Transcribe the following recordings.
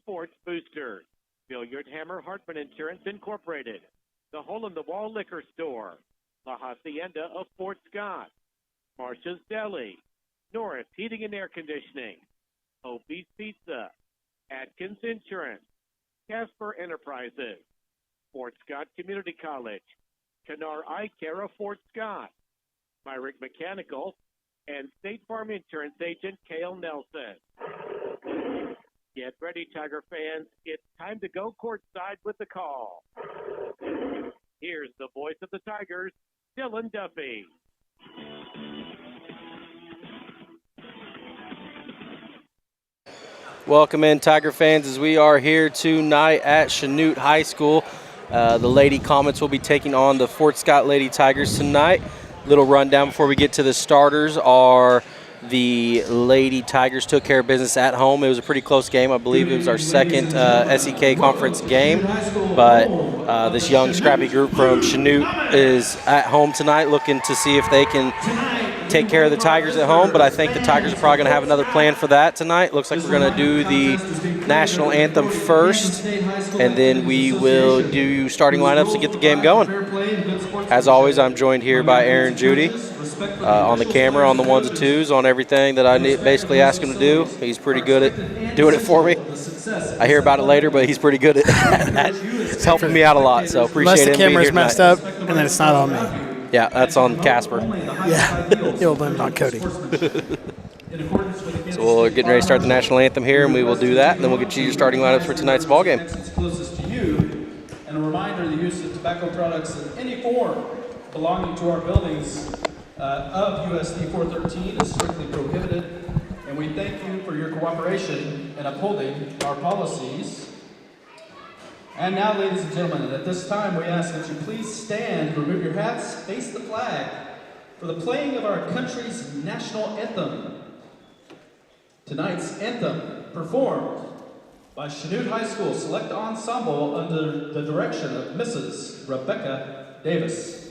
Sports Boosters, Billiard Hammer Hartman Insurance Incorporated, the Hole-in-the-Wall Liquor Store, La Hacienda of Fort Scott, Marcia's Deli, Norris Heating and Air Conditioning, Opie's Pizza, Atkins Insurance, Casper Enterprises, Fort Scott Community College, Canar Eye Care of Fort Scott, Myrick Mechanical, and State Farm Insurance Agent Cale Nelson. Get ready, Tiger fans. It's time to go courtside with the call. Here's the voice of the Tigers, Dylan Duffy. Welcome in, Tiger fans, as we are here tonight at Chanute High School. The Lady Comets will be taking on the Fort Scott Lady Tigers tonight. Little rundown before we get to the starters are the Lady Tigers took care of business at home. It was a pretty close game. I believe it was our second SEK conference game. But this young, scrappy group from Chanute is at home tonight looking to see if they can take care of the Tigers at home. But I think the Tigers are probably going to have another plan for that tonight. Looks like we're going to do the national anthem first, and then we will do starting lineups to get the game going. As always, I'm joined here by Aaron Judy on the camera, on the ones and twos, on everything that I basically ask him to do. He's pretty good at doing it for me. I hear about it later, but he's pretty good at it's helping me out a lot, so appreciate it. Unless the camera's messed up, and then it's not on me. Yeah, that's on Casper. Yeah, you'll blame it on Cody. So we're getting ready to start the national anthem here, and we will do that, and then we'll get you your starting lineups for tonight's ball game. Closest to you, and a reminder: the use of tobacco products in any form belonging to our buildings of USD 413 is strictly prohibited, and we thank you for your cooperation in upholding our policies. And now, ladies and gentlemen, at this time we ask that you please stand, remove your hats, face the flag for the playing of our country's national anthem. Tonight's anthem performed by Chanute High School Select Ensemble under the direction of Mrs. Rebecca Davis.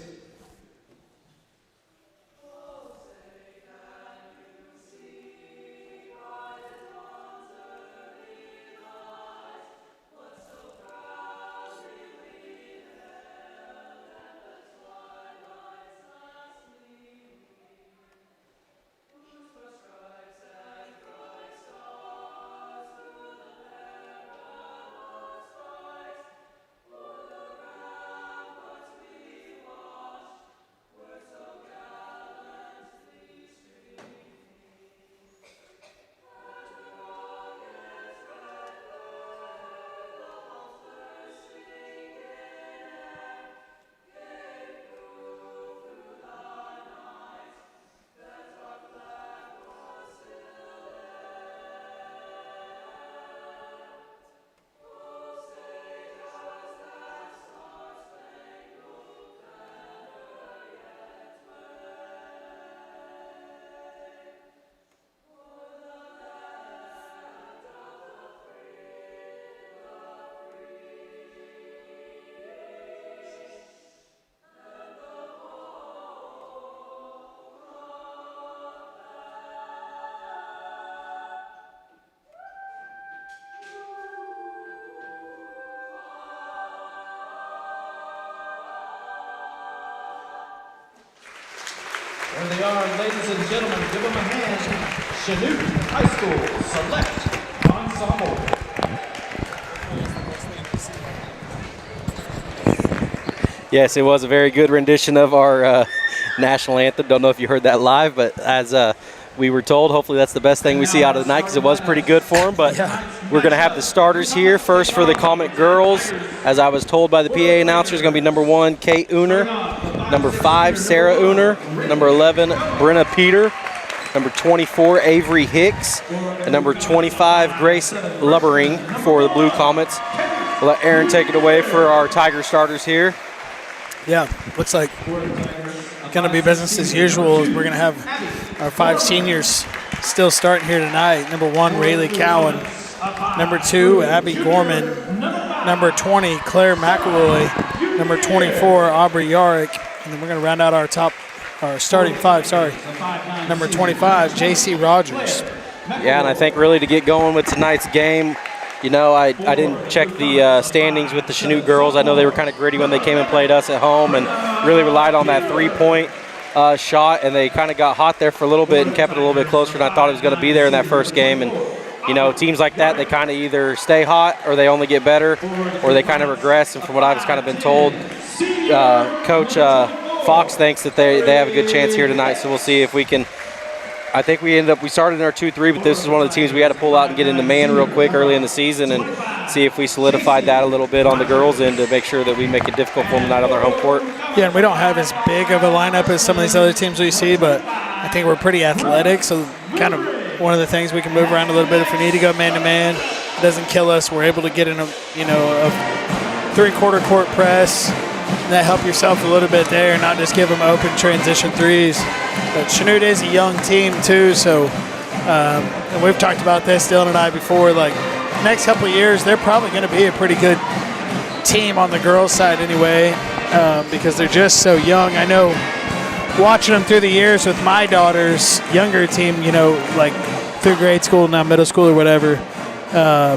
There they are, ladies and gentlemen, give them a hand. Chanute High School Select Ensemble. Yes, it was a very good rendition of our national anthem. Don't know if you heard that live, but as we were told, hopefully that's the best thing we see out of the night because it was pretty good for them. But we're going to have the starters here. First for the Comet girls, as I was told by the PA announcer, is going to be number 1, Kate Uner, number 5, Sarah Uner, number 11, Brenna Peter, number 24, Avery Hicks, and number 25, Grace Lubbering for the Blue Comets. We'll let Aaron take it away for our Tiger starters here. Yeah, looks like going to be business as usual. We're going to have our 5 seniors still starting here tonight. Number 1, Rayleigh Cowan. Number 2, Abby Gorman. Number 20, Claire McElroy. Number 24, Aubrey Yarrick. And then we're going to round out our starting 5, Number 25, J.C. Rogers. Yeah, and I think really to get going with tonight's game, You know, I didn't check the standings with the Chanute girls. I know they were kind of gritty when they came and played us at home and really relied on that three-point shot, and they kind of got hot there for a little bit and kept it a little bit closer than I thought it was going to be there in that first game. And, you know, teams like that, they kind of either stay hot or they only get better or they kind of regress. And from what I've kind of been told, Coach Fox thinks that they have a good chance here tonight, so we'll see if we can. I think we started in our 2-3, but this is one of the teams we had to pull out and get into man real quick early in the season and see if we solidified that a little bit on the girls' end to make sure that we make it difficult for them tonight on their home court. Yeah, and we don't have as big of a lineup as some of these other teams we see, but I think we're pretty athletic, so kind of one of the things we can move around a little bit if we need to go man-to-man. It doesn't kill us. We're able to get in a three-quarter court press. That help yourself a little bit there and not just give them open transition threes. But Chanute is a young team too, so and we've talked about this, Dylan and I, before. Like, next couple of years, they're probably going to be a pretty good team on the girls' side anyway, because they're just so young. I know watching them through the years with my daughter's younger team, you know, like through grade school, now middle school or whatever,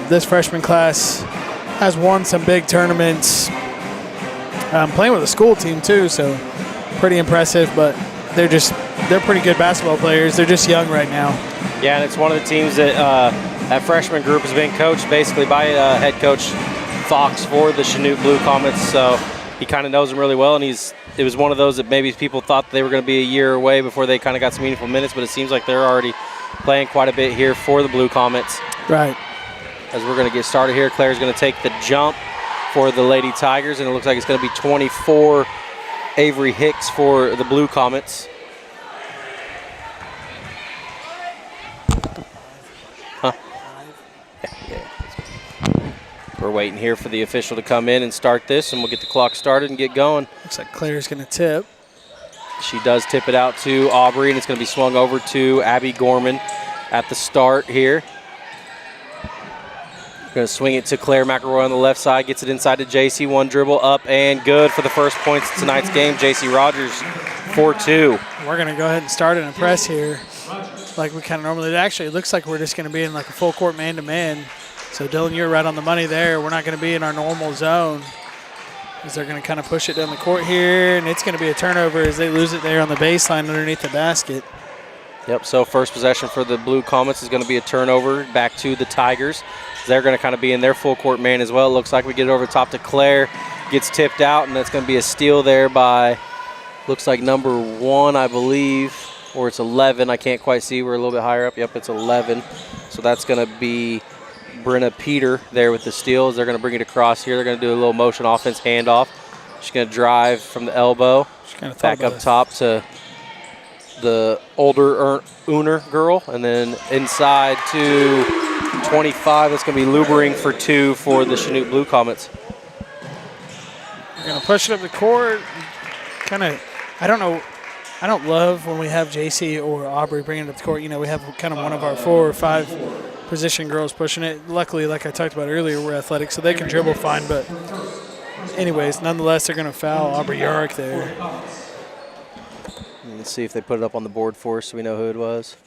this freshman class has won some big tournaments. Playing with a school team too, so pretty impressive. But they're pretty good basketball players. They're just young right now. Yeah, and it's one of the teams that that freshman group has been coached basically by head coach Fox for the Chanute Blue Comets, so he kind of knows them really well. And it was one of those that maybe people thought they were going to be a year away before they kind of got some meaningful minutes, but it seems like they're already playing quite a bit here for the Blue Comets. Right. As we're going to get started here, Claire's going to take the jump for the Lady Tigers, and it looks like it's going to be 24 Avery Hicks for the Blue Comets. Huh? Yeah. We're waiting here for the official to come in and start this, and we'll get the clock started and get going. Looks like Claire's going to tip. She does tip it out to Aubrey, and it's going to be swung over to Abby Gorman at the start here. Going to swing it to Claire McElroy on the left side. Gets it inside to JC. One dribble up and good for the first points of tonight's game. JC Rogers, 4-2. We're going to go ahead and start in a press here like we kind of normally do. Actually, it looks like we're just going to be in like a full court man-to-man. So, Dylan, you're right on the money there. We're not going to be in our normal zone as they're going to kind of push it down the court here, and it's going to be a turnover as they lose it there on the baseline underneath the basket. Yep, so first possession for the Blue Comets is going to be a turnover back to the Tigers. They're going to kind of be in their full court man as well. It looks like we get it over the top to Claire. Gets tipped out, and that's going to be a steal there by, looks like number 1, I believe, or it's 11. I can't quite see. We're a little bit higher up. Yep, it's 11. So that's going to be Brenna Peter there with the steals. They're going to bring it across here. They're going to do a little motion offense handoff. She's going to drive from the elbow, back up top to the older Uner girl, and then inside to 25. That's going to be Lubering for 2 for the Chanute Blue Comets. We're going to push it up the court. Kind of, I don't know. I don't love when we have JC or Aubrey bringing it up the court. You know, we have kind of one of our 4 or 5 position girls pushing it. Luckily, like I talked about earlier, we're athletic, so they can dribble fine. But anyways, nonetheless, they're going to foul Aubrey Yarick there. Let's see if they put it up on the board for us so we know who it was.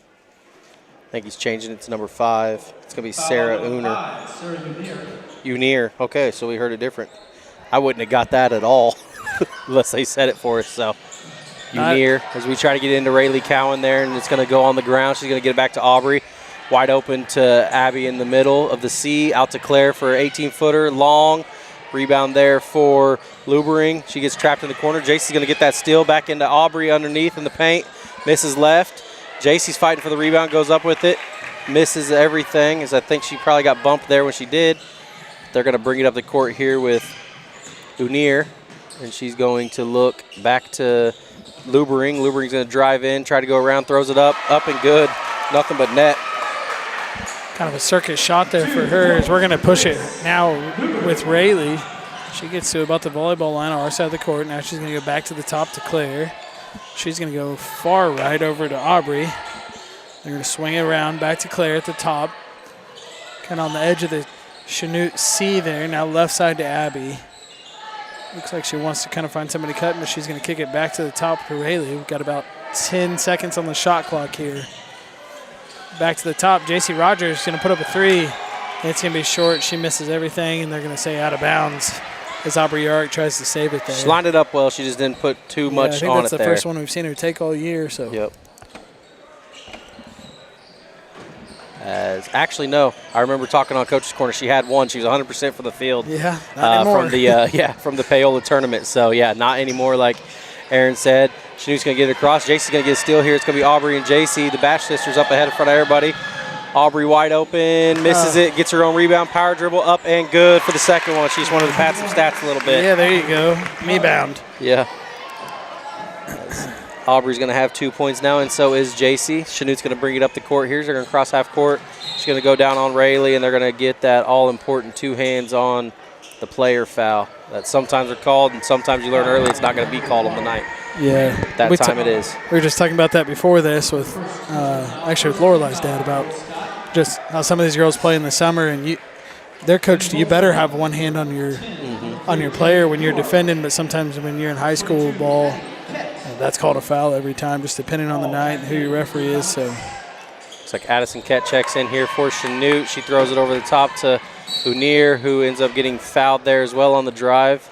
I think he's changing it to number 5. It's going to be Sarah Uner. Unier. Okay, so we heard it different. I wouldn't have got that at all unless they said it for us. So Unier, as we try to get into Rayleigh Cowan there, and it's going to go on the ground. She's going to get it back to Aubrey. Wide open to Abby in the middle of the C. Out to Claire for an 18-footer. Long. Rebound there for Lubering. She gets trapped in the corner. JC's going to get that steal back into Aubrey underneath in the paint. Misses left. JC's fighting for the rebound, goes up with it. Misses everything, as I think she probably got bumped there when she did. They're going to bring it up the court here with Unier, and she's going to look back to Lubering. Lubering's going to drive in, try to go around, throws it up and good. Nothing but net. Kind of a circus shot there for her as we're going to push it now with Rayleigh. She gets to about the volleyball line on our side of the court. Now she's going to go back to the top to Claire. She's going to go far right over to Aubrey. They're going to swing it around back to Claire at the top. Kind of on the edge of the Chanute C there. Now left side to Abby. Looks like she wants to kind of find somebody cutting, but she's going to kick it back to the top to Rayleigh. We've got about 10 seconds on the shot clock here. Back to the top, JC Rogers is going to put up a 3. It's going to be short. She misses everything, and they're going to say out of bounds as Aubrey Yarrick tries to save it there. She lined it up well. She just didn't put too much on it there. I think that's the first one we've seen her take all year. So. Yep. Actually, no. I remember talking on Coach's Corner. She had one. She was 100% for the field. Yeah, not anymore. From the Paola tournament. So, yeah, not anymore like Aaron said. Chanute's going to get it across. JC's going to get a steal here. It's going to be Aubrey and JC. The Bash sisters up ahead in front of everybody. Aubrey wide open, misses it, gets her own rebound, power dribble, up and good for the second one. She just wanted to pad some stats a little bit. Yeah, there you go. Me bound. Yeah. Aubrey's going to have 2 points now, and so is JC. Chanute's going to bring it up the court here. They're going to cross half court. She's going to go down on Rayleigh, and they're going to get that all-important 2 hands on the player foul. That sometimes are called, and sometimes you learn early it's not going to be called on the night. Yeah. That time it is. We were just talking about that before this with, actually with Lorelei's dad about just how some of these girls play in the summer, and they're coached, you better have one hand on your player when you're defending, but sometimes when you're in high school ball, that's called a foul every time, just depending on the night and who your referee is. So it's like Addison Kett checks in here for Chanute. She throws it over the top to Unir, who ends up getting fouled there as well on the drive.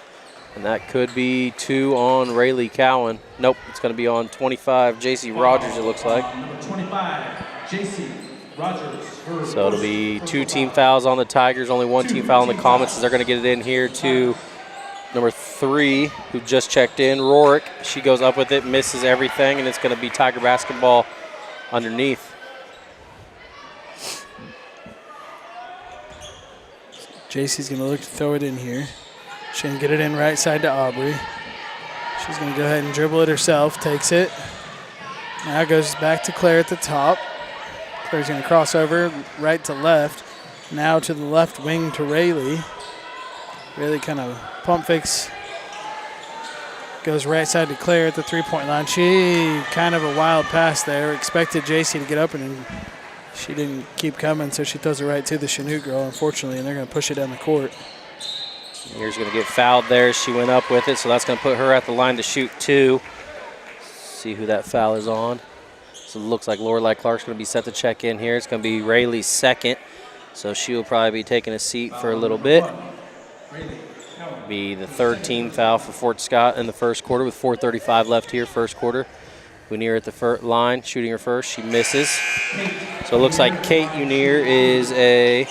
And that could be 2 on Rayleigh Cowan. Nope, it's going to be on 25, J.C. Rogers, it looks like. Number 25, J.C. Rogers. So it'll be 2 team fouls on the Tigers, only 1 team foul on the Comets, as they're going to get it in here to number 3, who just checked in, Rorick. She goes up with it, misses everything, and it's going to be Tiger basketball underneath. JC's going to look to throw it in here. She's going to get it in right side to Aubrey. She's going to go ahead and dribble it herself, takes it. Now goes back to Claire at the top. Claire's going to cross over right to left. Now to the left wing to Rayleigh. Rayleigh kind of pump fakes. Goes right side to Claire at the three-point line. She kind of a wild pass there. Expected JC to get up, and she didn't keep coming, so she throws it right to the Chanute girl, unfortunately, and they're going to push it down the court. Here's going to get fouled there. She went up with it, so that's going to put her at the line to shoot 2. See who that foul is on. So it looks like Lorelei Clark's going to be set to check in here. It's going to be Rayleigh's second, so she'll probably be taking a seat for a little bit. Be the 3rd team foul for Fort Scott in the first quarter with 4:35 left here, first quarter. Unier at the line, shooting her first. She misses. So it looks like Kate Unier is a,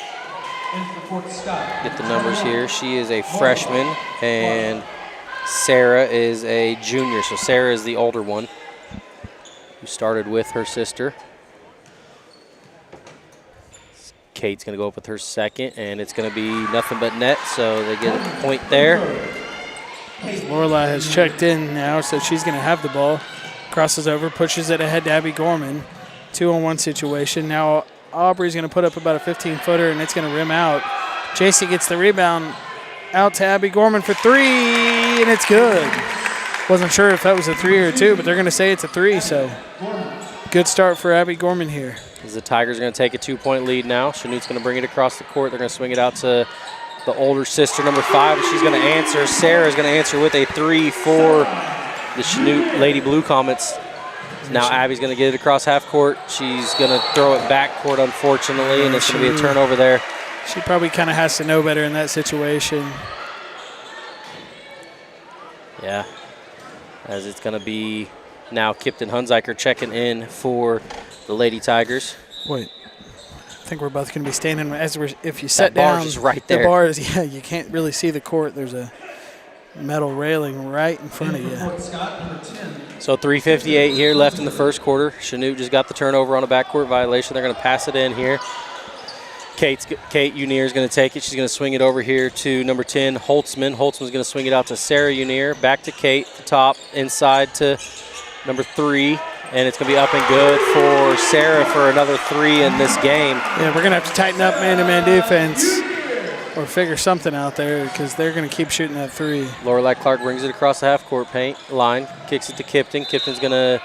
get the numbers here, she is a freshman, and Sarah is a junior. So Sarah is the older one who started with her sister. Kate's going to go up with her second, and it's going to be nothing but net, so they get a point there. Lorelei has checked in now, so she's going to have the ball. Crosses over, pushes it ahead to Abby Gorman. 2-on-1 situation. Now Aubrey's going to put up about a 15-footer, and it's going to rim out. JC gets the rebound out to Abby Gorman for 3, and it's good. Wasn't sure if that was a 3 or a 2, but they're going to say it's a 3, so good start for Abby Gorman here. As the Tigers are going to take a 2-point lead now. Chanute's going to bring it across the court. They're going to swing it out to the older sister, number 5. She's going to answer. Sarah's going to answer with a 3 for the Chanute Lady Blue Comets. Now Abby's going to get it across half court. She's going to throw it back court, unfortunately, and it's going to be a turnover there. She probably kind of has to know better in that situation. Yeah, as it's going to be now Kipton Hunziker checking in for the Lady Tigers. Wait, I think we're both going to be standing as we're. If you sit that down, bar's just right there. The bar is, yeah, you can't really see the court. There's a metal railing right in front of you. So 3:58 here left in the first quarter. Chanute just got the turnover on a backcourt violation. They're going to pass it in here. Kate Unier is going to take it. She's going to swing it over here to number 10, Holtzman. Holtzman's going to swing it out to Sarah Unier. Back to Kate, the top, inside to number 3. And it's going to be up and good for Sarah for another 3 in this game. Yeah, we're going to have to tighten up man-to-man defense or figure something out there because they're going to keep shooting that 3. Lorelei Clark brings it across the half-court paint line, kicks it to Kipton. Kipton's going to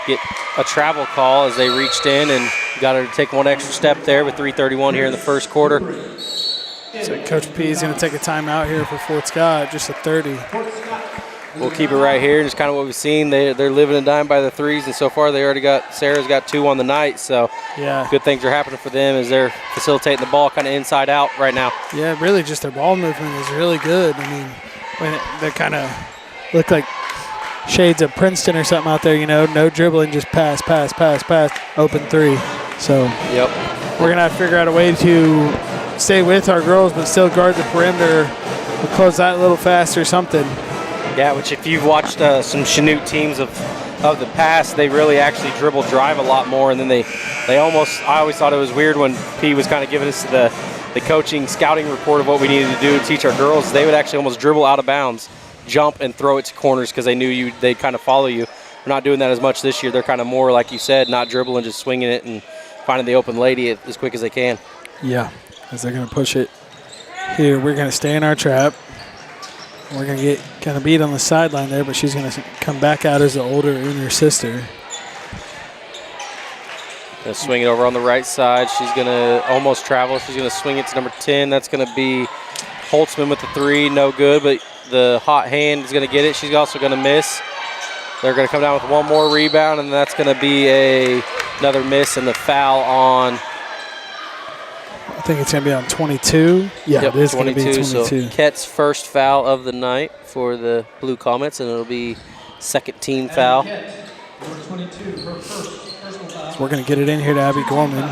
get a travel call as they reached in and got her to take one extra step there with 3:31 here in the first quarter. So Coach P is going to take a timeout here for Fort Scott, just a 30. we'll keep it right here. Just kind of what we've seen. They're living and dying by the threes, and so far they already got, Sarah's got 2 on the night, so yeah, good things are happening for them as they're facilitating the ball kind of inside out right now. Yeah, really just their ball movement is really good. I mean, they kind of look like shades of Princeton or something out there, you know, no dribbling, just pass, open 3. So yep, we're going to have to figure out a way to stay with our girls but still guard the perimeter. We'll close that a little faster or something. Yeah, which if you've watched some Chanute teams of the past, they really actually dribble drive a lot more, and then they almost, I always thought it was weird when P was kind of giving us the coaching scouting report of what we needed to do to teach our girls. They would actually almost dribble out of bounds, jump and throw it to corners because they knew they'd kind of follow you. We're not doing that as much this year. They're kind of more, like you said, not dribbling, just swinging it and finding the open lady as quick as they can. Yeah, as they're going to push it here. We're going to stay in our trap. We're going to get kind of beat on the sideline there, but she's going to come back out as the older Uner sister. Gonna swing it over on the right side. She's going to almost travel. She's going to swing it to number 10. That's going to be Holtzman with the 3. No good, but the hot hand is going to get it. She's also going to miss. They're going to come down with one more rebound, and that's going to be another miss and the foul on. I think it's going to be on 22. Yeah, yep, it is going to be 22. So Ket's first foul of the night for the Blue Comets, and it'll be second team foul. Number 22, her first personal foul. So we're going to get it in here to Abby Gorman.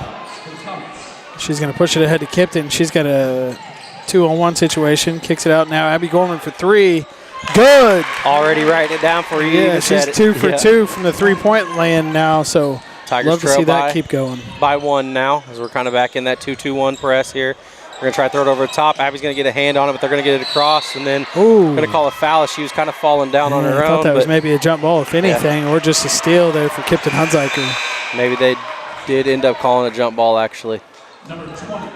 She's going to push it ahead to Kipton. She's got a 2-on-1 situation. Kicks it out now. Abby Gorman for 3. Good. Already writing it down for you. Yeah, she's 2 for 2 from the 3-point land now. So Tigers love to see that keep going. By 1 now, as we're kind of back in that 2-2-1 press here. We're going to try to throw it over the top. Abby's going to get a hand on it, but they're going to get it across, and then we're going to call a foul as she was kind of falling down on her own. I thought that was maybe a jump ball, if anything, or just a steal there for Kipton Hunziker. Maybe they did end up calling a jump ball, actually. Number 20.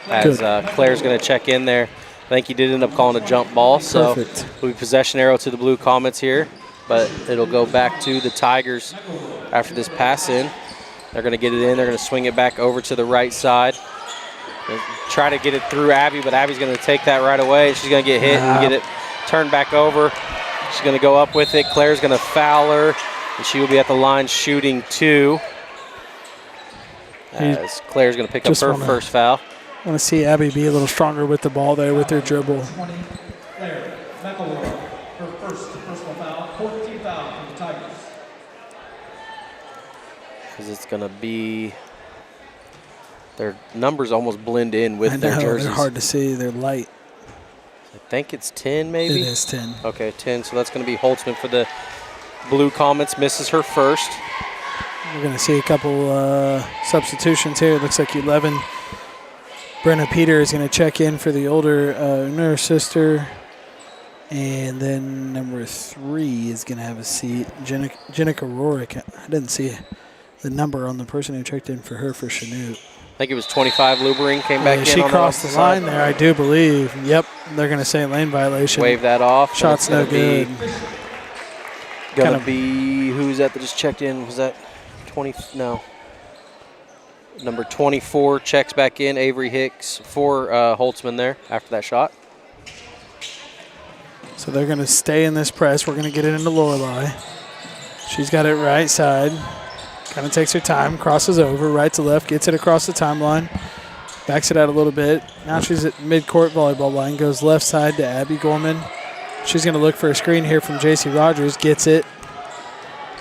As Claire's going to check in there. I think he did end up calling a jump ball, so it'll be possession arrow to the Blue Comets here, but it'll go back to the Tigers after this pass in. They're going to get it in. They're going to swing it back over to the right side. They'll try to get it through Abby, but Abby's going to take that right away. She's going to get hit and get it turned back over. She's going to go up with it. Claire's going to foul her, and she will be at the line shooting 2. As Claire's going to pick up her first foul. I want to see Abby be a little stronger with the ball there with her dribble. 20, Claire McElroy, her first personal foul, 14th foul for the Tigers. Because it's going to be, their numbers almost blend in with their jerseys. They're hard to see. They're light. I think it's 10 maybe? It is 10. Okay, 10. So that's going to be Holtzman for the Blue Comets. Misses her first. We're going to see a couple substitutions here. It looks like 11. Brenna Peter is going to check in for the older Uner sister. And then number 3 is going to have a seat. Jenica Rorick. I didn't see the number on the person who checked in for her for Chanute. I think it was 25. Lubering came back in. She crossed the line there, I do believe. Yep, they're going to say lane violation. Wave that off. Shot's no good. Going to be, who's that just checked in? Was that 20? No. Number 24 checks back in, Avery Hicks for Holtzman there after that shot. So they're going to stay in this press. We're going to get it into Lorelei. She's got it right side. Kind of takes her time, crosses over, right to left, gets it across the timeline, backs it out a little bit. Now she's at midcourt volleyball line, goes left side to Abby Gorman. She's going to look for a screen here from J.C. Rogers, gets it.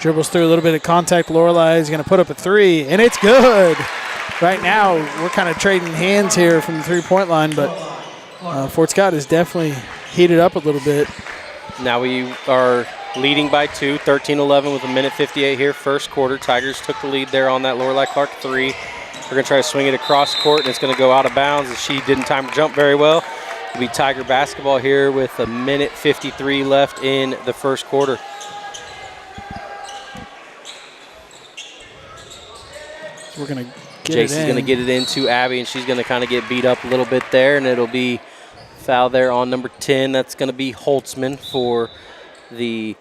Dribbles through a little bit of contact. Lorelei is going to put up a 3, and it's good. Right now, we're kind of trading hands here from the 3-point line, but Fort Scott is definitely heated up a little bit. Now we are leading by 2, 13-11 with 1:58 here, first quarter. Tigers took the lead there on that Lorelei Clark 3. We're going to try to swing it across court, and it's going to go out of bounds as she didn't time to jump very well. It'll be Tiger basketball here with 1:53 left in the first quarter. We're going to Jason's going to get it into Abby, and she's going to kind of get beat up a little bit there, and it'll be foul there on number 10. That's going to be Holtzman for the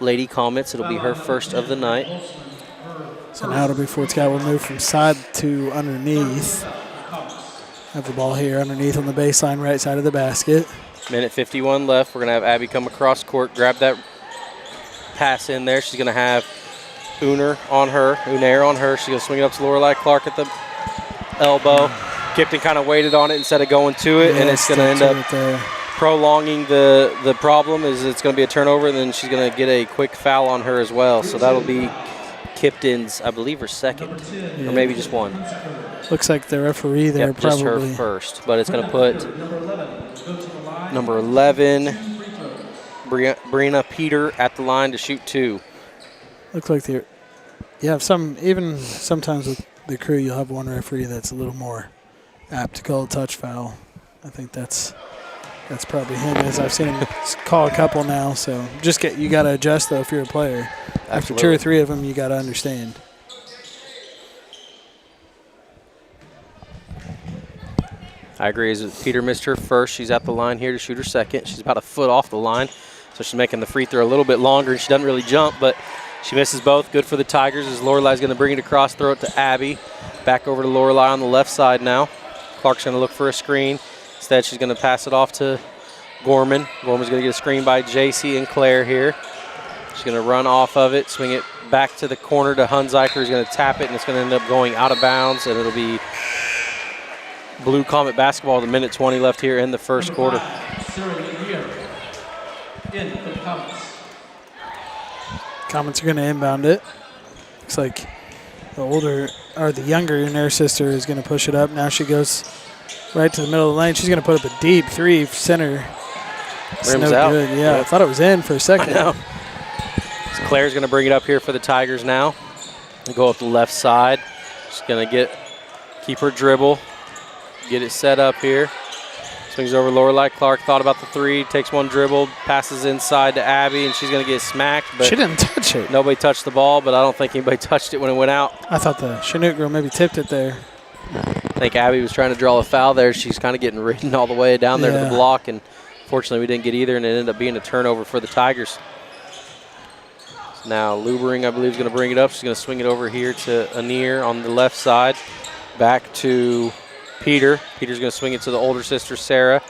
Lady Comets. It'll be her first of the night. So now it'll be Fort Scott will move from side to underneath. Have the ball here underneath on the baseline right side of the basket. Minute 51 left. We're going to have Abby come across court, grab that pass in there. She's going to have Unair on her. She's going to swing it up to Lorelei Clark at the elbow. Kipton kind of waited on it instead of going to it, and it's going to end up prolonging the problem. Is it's going to be a turnover, and then she's going to get a quick foul on her as well. So that'll be Kipton's, I believe, her second, or maybe just one. Looks like the referee there probably. Just her first, but it's going to put number 11, Brianna Peter, at the line to shoot 2. Looks like they're, even sometimes with the crew, you'll have one referee that's a little more apt to call a touch foul. I think that's probably him, as I've seen him call a couple now. So you got to adjust, though, if you're a player. Absolutely. After 2 or 3 of them, you got to understand. I agree. As Peter missed her first, she's at the line here to shoot her second. She's about a foot off the line, so she's making the free throw a little bit longer, and she doesn't really jump, but she misses both. Good for the Tigers as Lorelei's going to bring it across, throw it to Abby. Back over to Lorelei on the left side now. Clark's going to look for a screen. Instead, she's going to pass it off to Gorman. Gorman's going to get a screen by JC and Claire here. She's going to run off of it, swing it back to the corner to Hunziker, who's going to tap it, and it's going to end up going out of bounds, and it'll be Blue Comet basketball with 1:20 left here in the first quarter. Comets are going to inbound it. Looks like the younger Unair sister is going to push it up. Now she goes right to the middle of the lane. She's going to put up a deep 3 center. It's Rim's no out. good. Yeah, I thought it was in for a second. I know. So Claire's going to bring it up here for the Tigers now. They go up the left side. She's going to keep her dribble, get it set up here. Swings over Lorelei Clark, thought about the 3, takes one dribble, passes inside to Abby, and she's going to get smacked. But she didn't touch it. Nobody touched the ball, but I don't think anybody touched it when it went out. I thought the Chanute girl maybe tipped it there. I think Abby was trying to draw a foul there. She's kind of getting ridden all the way down there to the block, and fortunately we didn't get either, and it ended up being a turnover for the Tigers. Now Lubering, I believe, is going to bring it up. She's going to swing it over here to Unair on the left side. Back to Peter. Peter's going to swing it to the older sister, Sarah.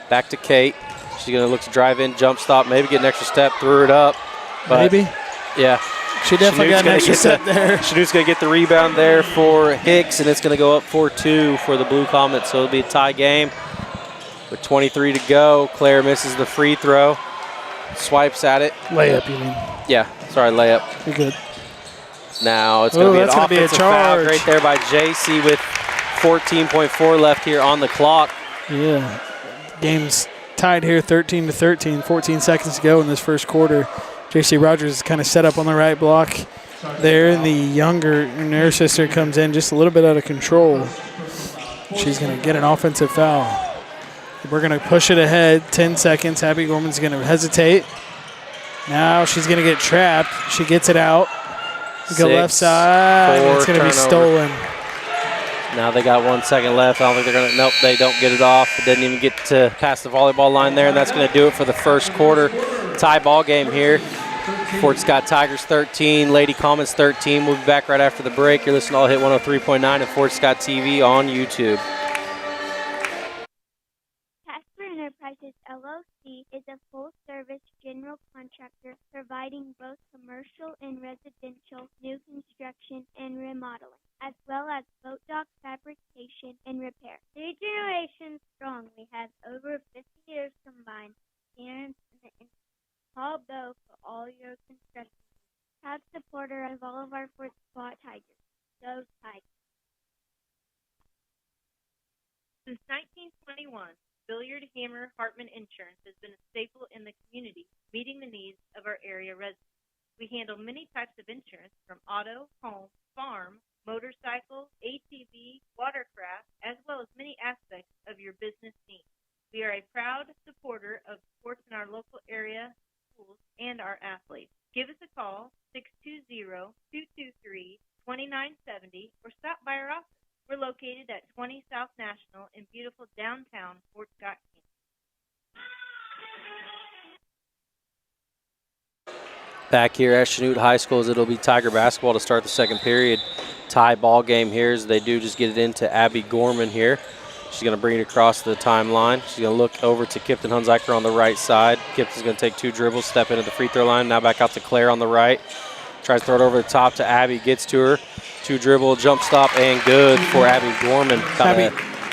Back to Kate. She's going to look to drive in, jump stop, maybe get an extra step, threw it up. Maybe? Yeah. She definitely got an extra step there. Chanute's going to get the rebound there for Hicks, and it's going to go up 4-2 for the Blue Comets. So it'll be a tie game with 23 to go. Claire misses the free throw. Swipes at it. Layup, you mean? Yeah, sorry, layup. You're good. Now it's going to be an offensive foul right there by JC with 14.4 left here on the clock. Yeah. Game's tied here 13-13, 14 seconds to go in this first quarter. JC Rogers is kind of set up on the right block there, and the younger Unair sister comes in just a little bit out of control. She's going to get an offensive foul. We're going to push it ahead, 10 seconds. Abby Gorman's going to hesitate. Now she's going to get trapped. She gets it out. Go left side, and it's going to be stolen. Now they got 1 second left. I don't think they're going to, nope, they don't get it off. It didn't even get to past the volleyball line there, and that's going to do it for the first quarter. Tie ball game here. Fort Scott Tigers 13, Lady Comets 13. We'll be back right after the break. You're listening to All Hit 103.9 and Fort Scott TV on YouTube. Enterprises LLC is a full-service general contractor providing both commercial and residential new construction and remodeling, as well as boat dock fabrication and repair. 3 generations strong, we have over 50 years combined experience in the industry. Call Bo for all your construction. Proud supporter of all of our Fort Scott Tigers. Go Tigers. Since 1921, Billiard Hammer Hartman Insurance has been a staple in the community, meeting the needs of our area residents. We handle many types of insurance, from auto, home, farm, motorcycle, ATV, watercraft, as well as many aspects of your business needs. We are a proud supporter of sports in our local area, schools, and our athletes. Give us a call, 620-223-2970, or stop by our office. We're located at 20 South National in beautiful downtown Fort Scott, Kansas. Back here at Chanute High School, as it'll be Tiger basketball to start the second period. Tie ball game here as they do just get it into Abby Gorman here. She's going to bring it across the timeline. She's going to look over to Kipton Hunziker on the right side. Kipton's going to take 2 dribbles, step into the free throw line. Now back out to Claire on the right. Tries to throw it over the top to Abby. Gets to her. 2 dribble, jump stop, and good for Abby Gorman.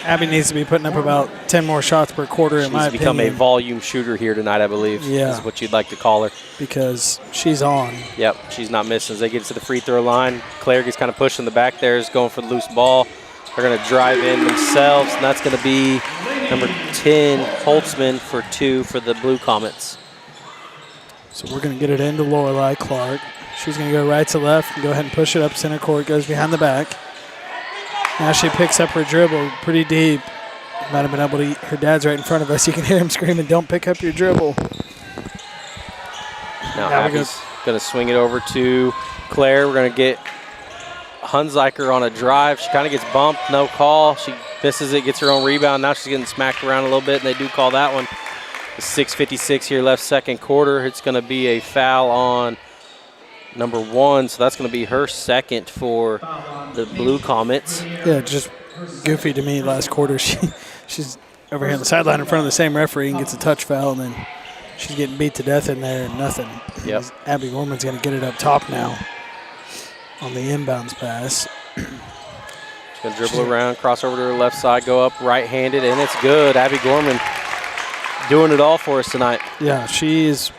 Abby needs to be putting up about 10 more shots per quarter, in my opinion. She's become a volume shooter here tonight, I believe. Yeah. Is what you'd like to call her. Because she's on. Yep, she's not missing. As they get to the free throw line, Claire gets kind of pushed in the back there, is going for the loose ball. They're going to drive in themselves, and that's going to be number 10, Holtzman, for 2 for the Blue Comets. So we're going to get it into Lorelei Clark. She's going to go right to left and go ahead and push it up center court, goes behind the back. Now she picks up her dribble pretty deep. Might have been able to eat. Her dad's right in front of us. You can hear him screaming, "Don't pick up your dribble." Now Abby's going to swing it over to Claire. We're going to get Hunziker on a drive. She kind of gets bumped, no call. She misses it, gets her own rebound. Now she's getting smacked around a little bit, and they do call that one. 6:56 here left, second quarter. It's going to be a foul on number 1, so that's going to be her second for the Blue Comets. Yeah, just goofy to me last quarter. She's over here on the sideline in front of the same referee and gets a touch foul, and then she's getting beat to death in there and nothing. Yep. Abby Gorman's going to get it up top now on the inbounds pass. She's going to dribble around, cross over to her left side, go up right-handed, and it's good. Abby Gorman doing it all for us tonight. Yeah, she is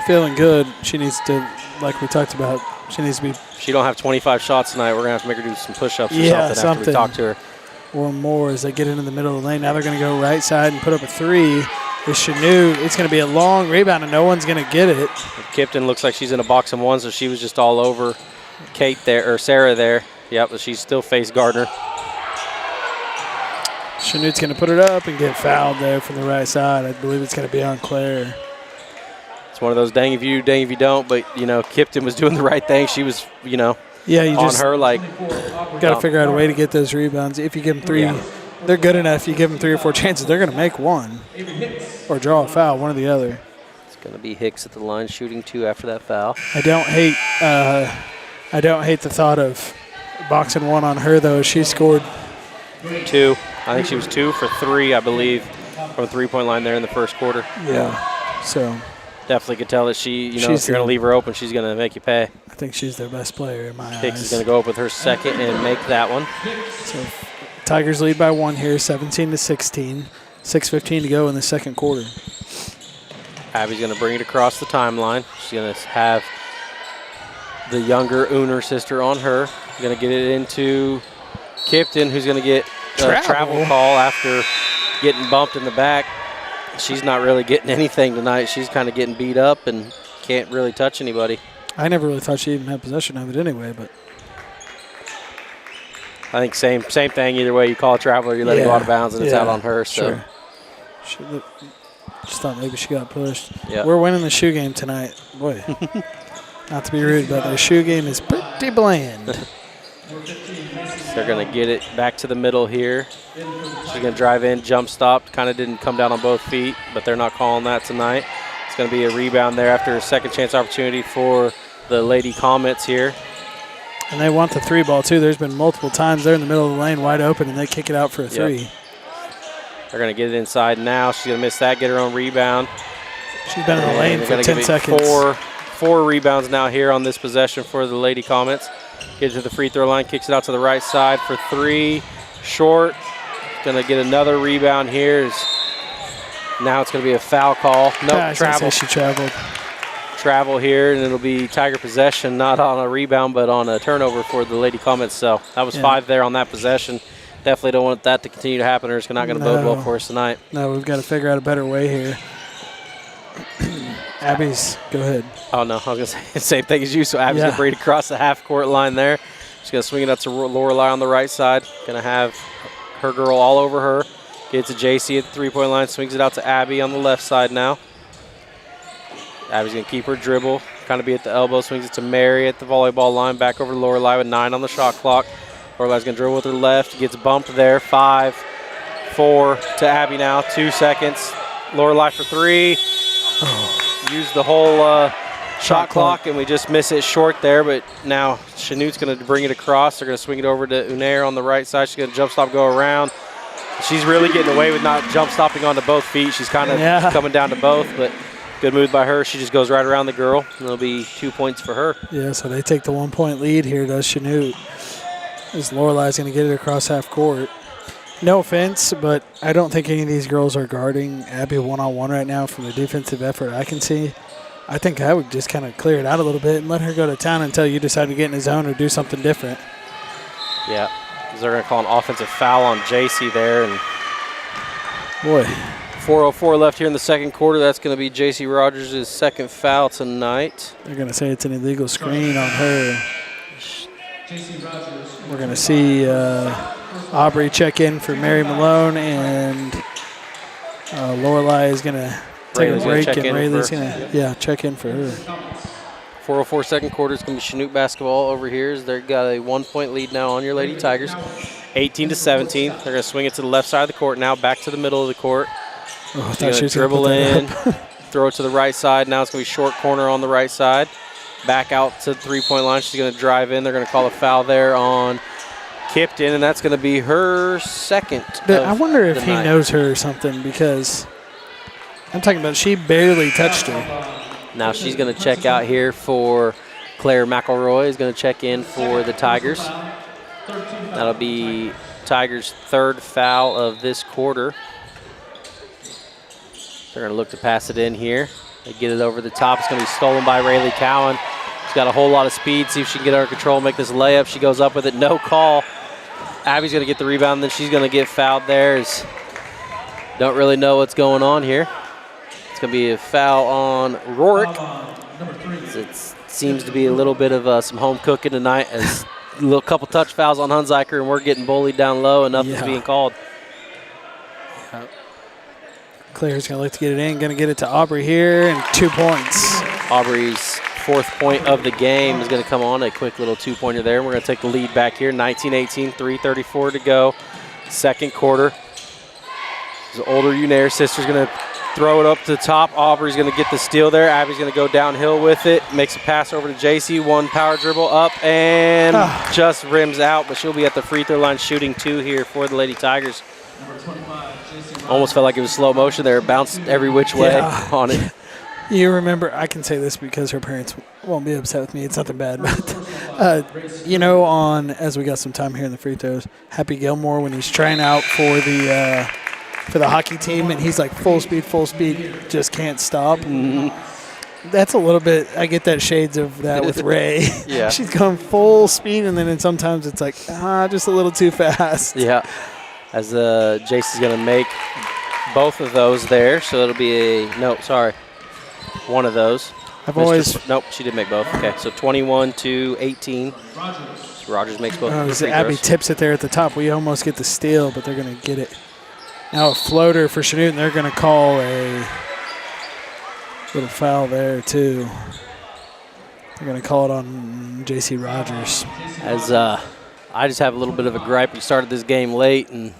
feeling good. She needs to, like we talked about, she needs to be. She don't have 25 shots tonight. We're going to have to make her do some push-ups or something after we talk to her. Or more as they get into the middle of the lane. Now they're going to go right side and put up a 3. With Chanute, it's going to be a long rebound, and no one's going to get it. Kipton looks like she's in a box and 1, so she was just all over Kate there, or Sarah there. Yep, but she's still faced Gardner. Chanute's going to put it up and get fouled there from the right side. I believe it's going to be on Claire. It's one of those dang if you don't, but, you know, Kipton was doing the right thing. She was, you know, you on just her like. Got to figure out a way to get those rebounds. If you give them 3, they're good enough. You give them 3 or 4 chances, they're going to make 1 or draw a foul, one or the other. It's going to be Hicks at the line shooting 2 after that foul. I don't hate the thought of boxing 1 on her, though. She scored 2. I think she was 2 for 3, I believe, from the 3-point line there in the first quarter. Yeah, so. Definitely could tell that she, you know, if you're going to leave her open, she's going to make you pay. I think she's their best player in my eyes. Hicks is going to go up with her second and make that one. So Tigers lead by 1 here, 17-16. 6:15 to go in the second quarter. Abby's going to bring it across the timeline. She's going to have the younger Uner sister on her. Going to get it into Kipton, who's going to get a travel call after getting bumped in the back. She's not really getting anything tonight. She's kind of getting beat up and can't really touch anybody. I never really thought she even had possession of it anyway, but I think same thing. Either way, you call a travel or you let it go out of bounds, and it's out on her. So sure. Just thought maybe she got pushed. Yep. We're winning the shoe game tonight. Boy, not to be rude, but the shoe game is pretty bland. They're going to get it back to the middle here. She's going to drive in, jump stop. Kind of didn't come down on both feet, but they're not calling that tonight. It's going to be a rebound there after a second chance opportunity for the Lady Comets here. And they want the 3 ball, too. There's been multiple times they're in the middle of the lane wide open, and they kick it out for a 3. Yep. They're going to get it inside now. She's going to miss that, get her own rebound. She's been in the lane for 10 seconds. Four rebounds now here on this possession for the Lady Comets. Gets to the free throw line, kicks it out to the right side for 3. Short. Going to get another rebound here. Now it's going to be a foul call. No, travel. She traveled. Travel here, and it'll be Tiger possession, not on a rebound, but on a turnover for the Lady Comets. So that was 5 there on that possession. Definitely don't want that to continue to happen, or it's not going to bode well for us tonight. No, we've got to figure out a better way here. Abby's, go ahead. Oh, no, I was going to say the same thing as you. So Abby's going to bring it across the half-court line there. She's going to swing it up to Lorelei on the right side. Going to have her girl all over her. Gets to JC at the 3-point line. Swings it out to Abby on the left side now. Abby's going to keep her dribble. Kind of be at the elbow. Swings it to Mary at the volleyball line. Back over to Lorelei with 9 on the shot clock. Lorelei's going to dribble with her left. Gets bumped there. 5, 4 to Abby now. 2 seconds. Lorelei for 3. Use the whole shot clock, and we just miss it short there. But now Chanute's going to bring it across. They're going to swing it over to Unair on the right side. She's going to jump stop, go around. she's really getting away with not jump stopping onto both feet. She's kind of coming down to both, but good move by her. She just goes right around the girl, and it'll be 2 points for her. Yeah, so they take the 1 point lead here, does Chanute. As Lorelai's going to get it across half court. No offense, but I don't think any of these girls are guarding Abby one-on-one right now from the defensive effort I can see. I think I would just kind of clear it out a little bit and let her go to town until you decide to get in the zone or do something different. Yeah, because they're going to call an offensive foul on JC there. And boy. 4:04 left here in the second quarter. That's going to be JC Rogers' second foul tonight. They're going to say it's an illegal screen on her. We're going to see Aubrey check in for Mary Malone, and Lorelai is going to take a break, and Rayleigh's going to check in for her. 4:04 second quarter. It's going to be Chanute basketball over here. They've got a 1 point lead now on your Lady Tigers, 18-17. They're going to swing it to the left side of the court now, back to the middle of the court. Oh, I thought she was dribble in, throw it to the right side. Now it's going to be short corner on the right side. Back out to the three-point line. She's going to drive in. They're going to call a foul there on Kipton, and that's going to be her second. I wonder if he knows her or something, because I'm talking about she barely touched her. Now she's going to check out here for Claire McElroy. Is going to check in for the Tigers. That'll be Tigers' third foul of this quarter. They're going to look to pass it in here. They get it over the top. It's going to be stolen by Rayleigh Cowan. She's got a whole lot of speed. See if she can get under control, make this layup. She goes up with it. No call. Abby's going to get the rebound, then she's going to get fouled there. Don't really know what's going on here. It's going to be a foul on Rourke. It seems to be a little bit of some home cooking tonight, as a little couple touch fouls on Hunziker, and we're getting bullied down low, and nothing's being called. Claire's going to look to get it in, going to get it to Aubrey here, and 2 points. Aubrey's fourth point of the game is going to come on, a quick little two-pointer there. We're going to take the lead back here, 19-18, 3:34 to go, second quarter. The older Unair sister's going to throw it up to the top. Aubrey's going to get the steal there. Abby's going to go downhill with it, makes a pass over to JC, one power dribble up, and just rims out, but she'll be at the free throw line shooting two here for the Lady Tigers. Almost felt like it was slow motion there. It bounced every which way on it. You remember, I can say this because her parents won't be upset with me. It's nothing bad. But, as we got some time here in the free throws, Happy Gilmore, when he's trying out for the hockey team, and he's like full speed, just can't stop. Mm-hmm. That's a little bit, I get that shades of that with Ray. Yeah. She's going full speed, and then sometimes it's like, just a little too fast. Yeah. As Jason's going to make both of those there, so it'll be one of those. Nope, she did make both. Okay, so 21-18. So Rogers makes both. Abby tips it there at the top. We almost get the steal, but they're going to get it. Now a floater for Chanute, and they're going to call a little foul there too. They're going to call it on JC Rogers. As I just have a little bit of a gripe. We started this game late, and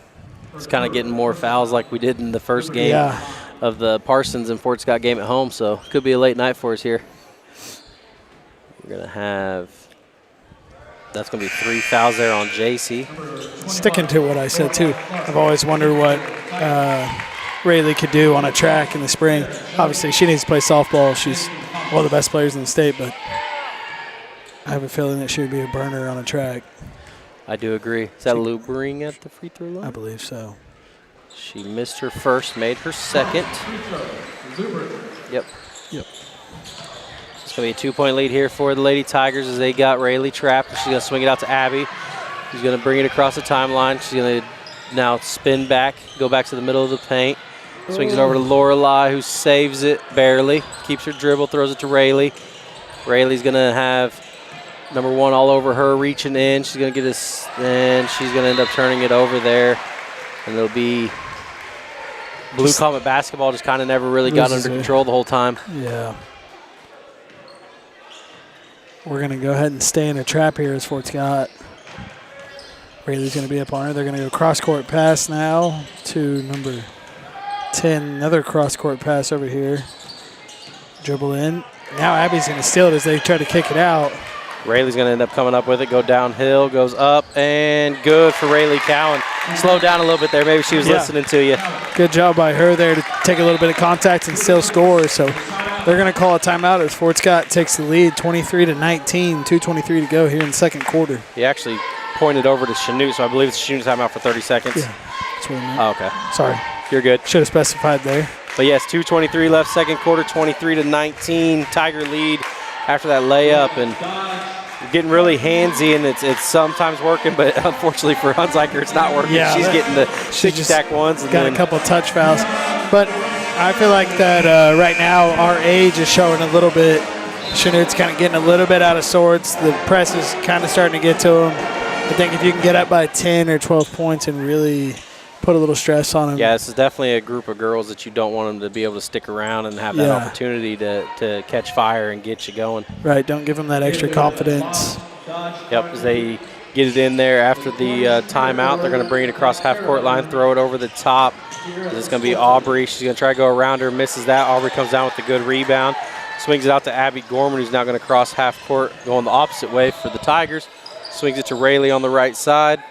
it's kind of getting more fouls like we did in the first game of the Parsons and Fort Scott game at home, so could be a late night for us here. We're going to have, that's going to be 3 fouls there on JC. Sticking to what I said, too. I've always wondered what Rayleigh could do on a track in the spring. Obviously, she needs to play softball. She's one of the best players in the state, but I have a feeling that she would be a burner on a track. I do agree. Is that Lubering at the free throw line? I believe so. She missed her first, made her second. Yep. It's going to be a 2-point lead here for the Lady Tigers as they got Rayleigh trapped. She's going to swing it out to Abby. She's going to bring it across the timeline. She's going to now spin back, go back to the middle of the paint. Swings it over to Lorelai, who saves it barely. Keeps her dribble, throws it to Rayleigh. Rayleigh's going to have number one all over her, reaching in. She's going to get this, and she's going to end up turning it over there. And it'll be Blue Comet basketball, just kind of never really got under control the whole time. Yeah. We're going to go ahead and stay in a trap here as Fort Scott. Rayleigh's going to be up on her. They're going to go cross-court pass now to number 10. Another cross-court pass over here. Dribble in. Now Abby's going to steal it as they try to kick it out. Rayleigh's going to end up coming up with it, go downhill, goes up, and good for Rayleigh Cowan. Slow down a little bit there. Maybe she was listening to you. Good job by her there to take a little bit of contact and still score. So they're going to call a timeout as Fort Scott takes the lead 23-19, 2:23 to go here in the second quarter. He actually pointed over to Chanute, so I believe it's Chanute timeout for 30 seconds. Yeah, that's what I meant. Oh, okay. Sorry. You're good. Should have specified there. But yes, 2:23 left, second quarter, 23-19. Tiger lead after that layup, and getting really handsy, and it's sometimes working, but unfortunately for Hunziker, it's not working. Yeah, she's getting the tic-tac ones. And got a couple of touch fouls. But I feel like that right now our age is showing a little bit. Chanute's kind of getting a little bit out of sorts. The press is kind of starting to get to him. I think if you can get up by 10 or 12 points and really put a little stress on him. Yeah, this is definitely a group of girls that you don't want them to be able to stick around and have that opportunity to catch fire and get you going. Right, don't give them that extra confidence. Yep, as they get it in there after the timeout, they're going to bring it across half-court line, throw it over the top. It's going to be Aubrey. She's going to try to go around her, misses that. Aubrey comes down with a good rebound, swings it out to Abby Gorman, who's now going to cross half-court, going the opposite way for the Tigers. Swings it to Rayleigh on the right side.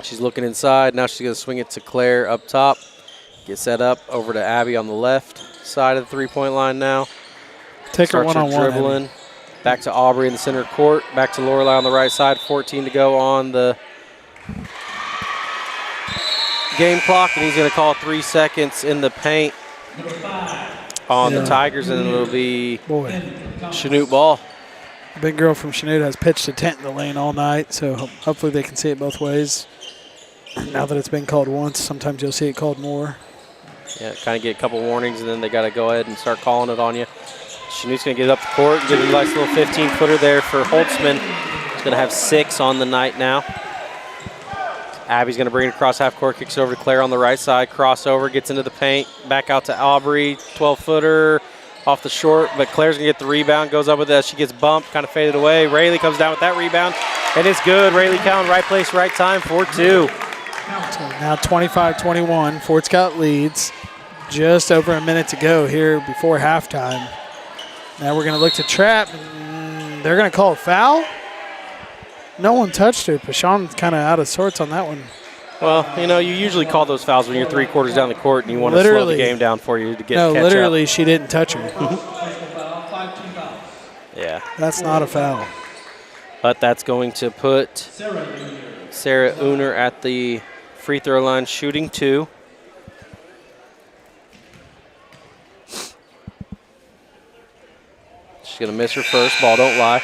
She's looking inside. Now she's going to swing it to Claire up top. Gets that up over to Abby on the left side of the three-point line now. Take her one-on-one. Dribbling. Back to Aubrey in the center court. Back to Lorelei on the right side. 14 to go on the game clock. And he's going to call 3 seconds in the paint on the Tigers. And it'll be Chanute ball. The big girl from Chanute has pitched a tent in the lane all night, so hopefully they can see it both ways. Now that it's been called once, sometimes you'll see it called more. Yeah, kind of get a couple warnings, and then they got to go ahead and start calling it on you. Chanute's going to get it up the court and get a nice little 15-footer there for Holtzman. He's going to have 6 on the night now. Abby's going to bring it across half court, kicks it over to Claire on the right side, crossover, gets into the paint, back out to Aubrey, 12-footer off the short, but Claire's going to get the rebound, goes up with that. She gets bumped, kind of faded away. Rayleigh comes down with that rebound, and it's good. Rayleigh Cowan, right place, right time, 4-2. So now 25-21, Fort Scott leads. Just over a minute to go here before halftime. Now we're going to look to trap. They're going to call a foul. No one touched her. Pashawn's kind of out of sorts on that one. Well, you know, you usually call those fouls when you're 3 quarters down the court and you want to slow the game down for you to catch literally, up. she didn't touch her. Yeah. That's not a foul. But that's going to put Sarah Uner at the free throw line shooting 2. She's going to miss her first. Ball don't lie.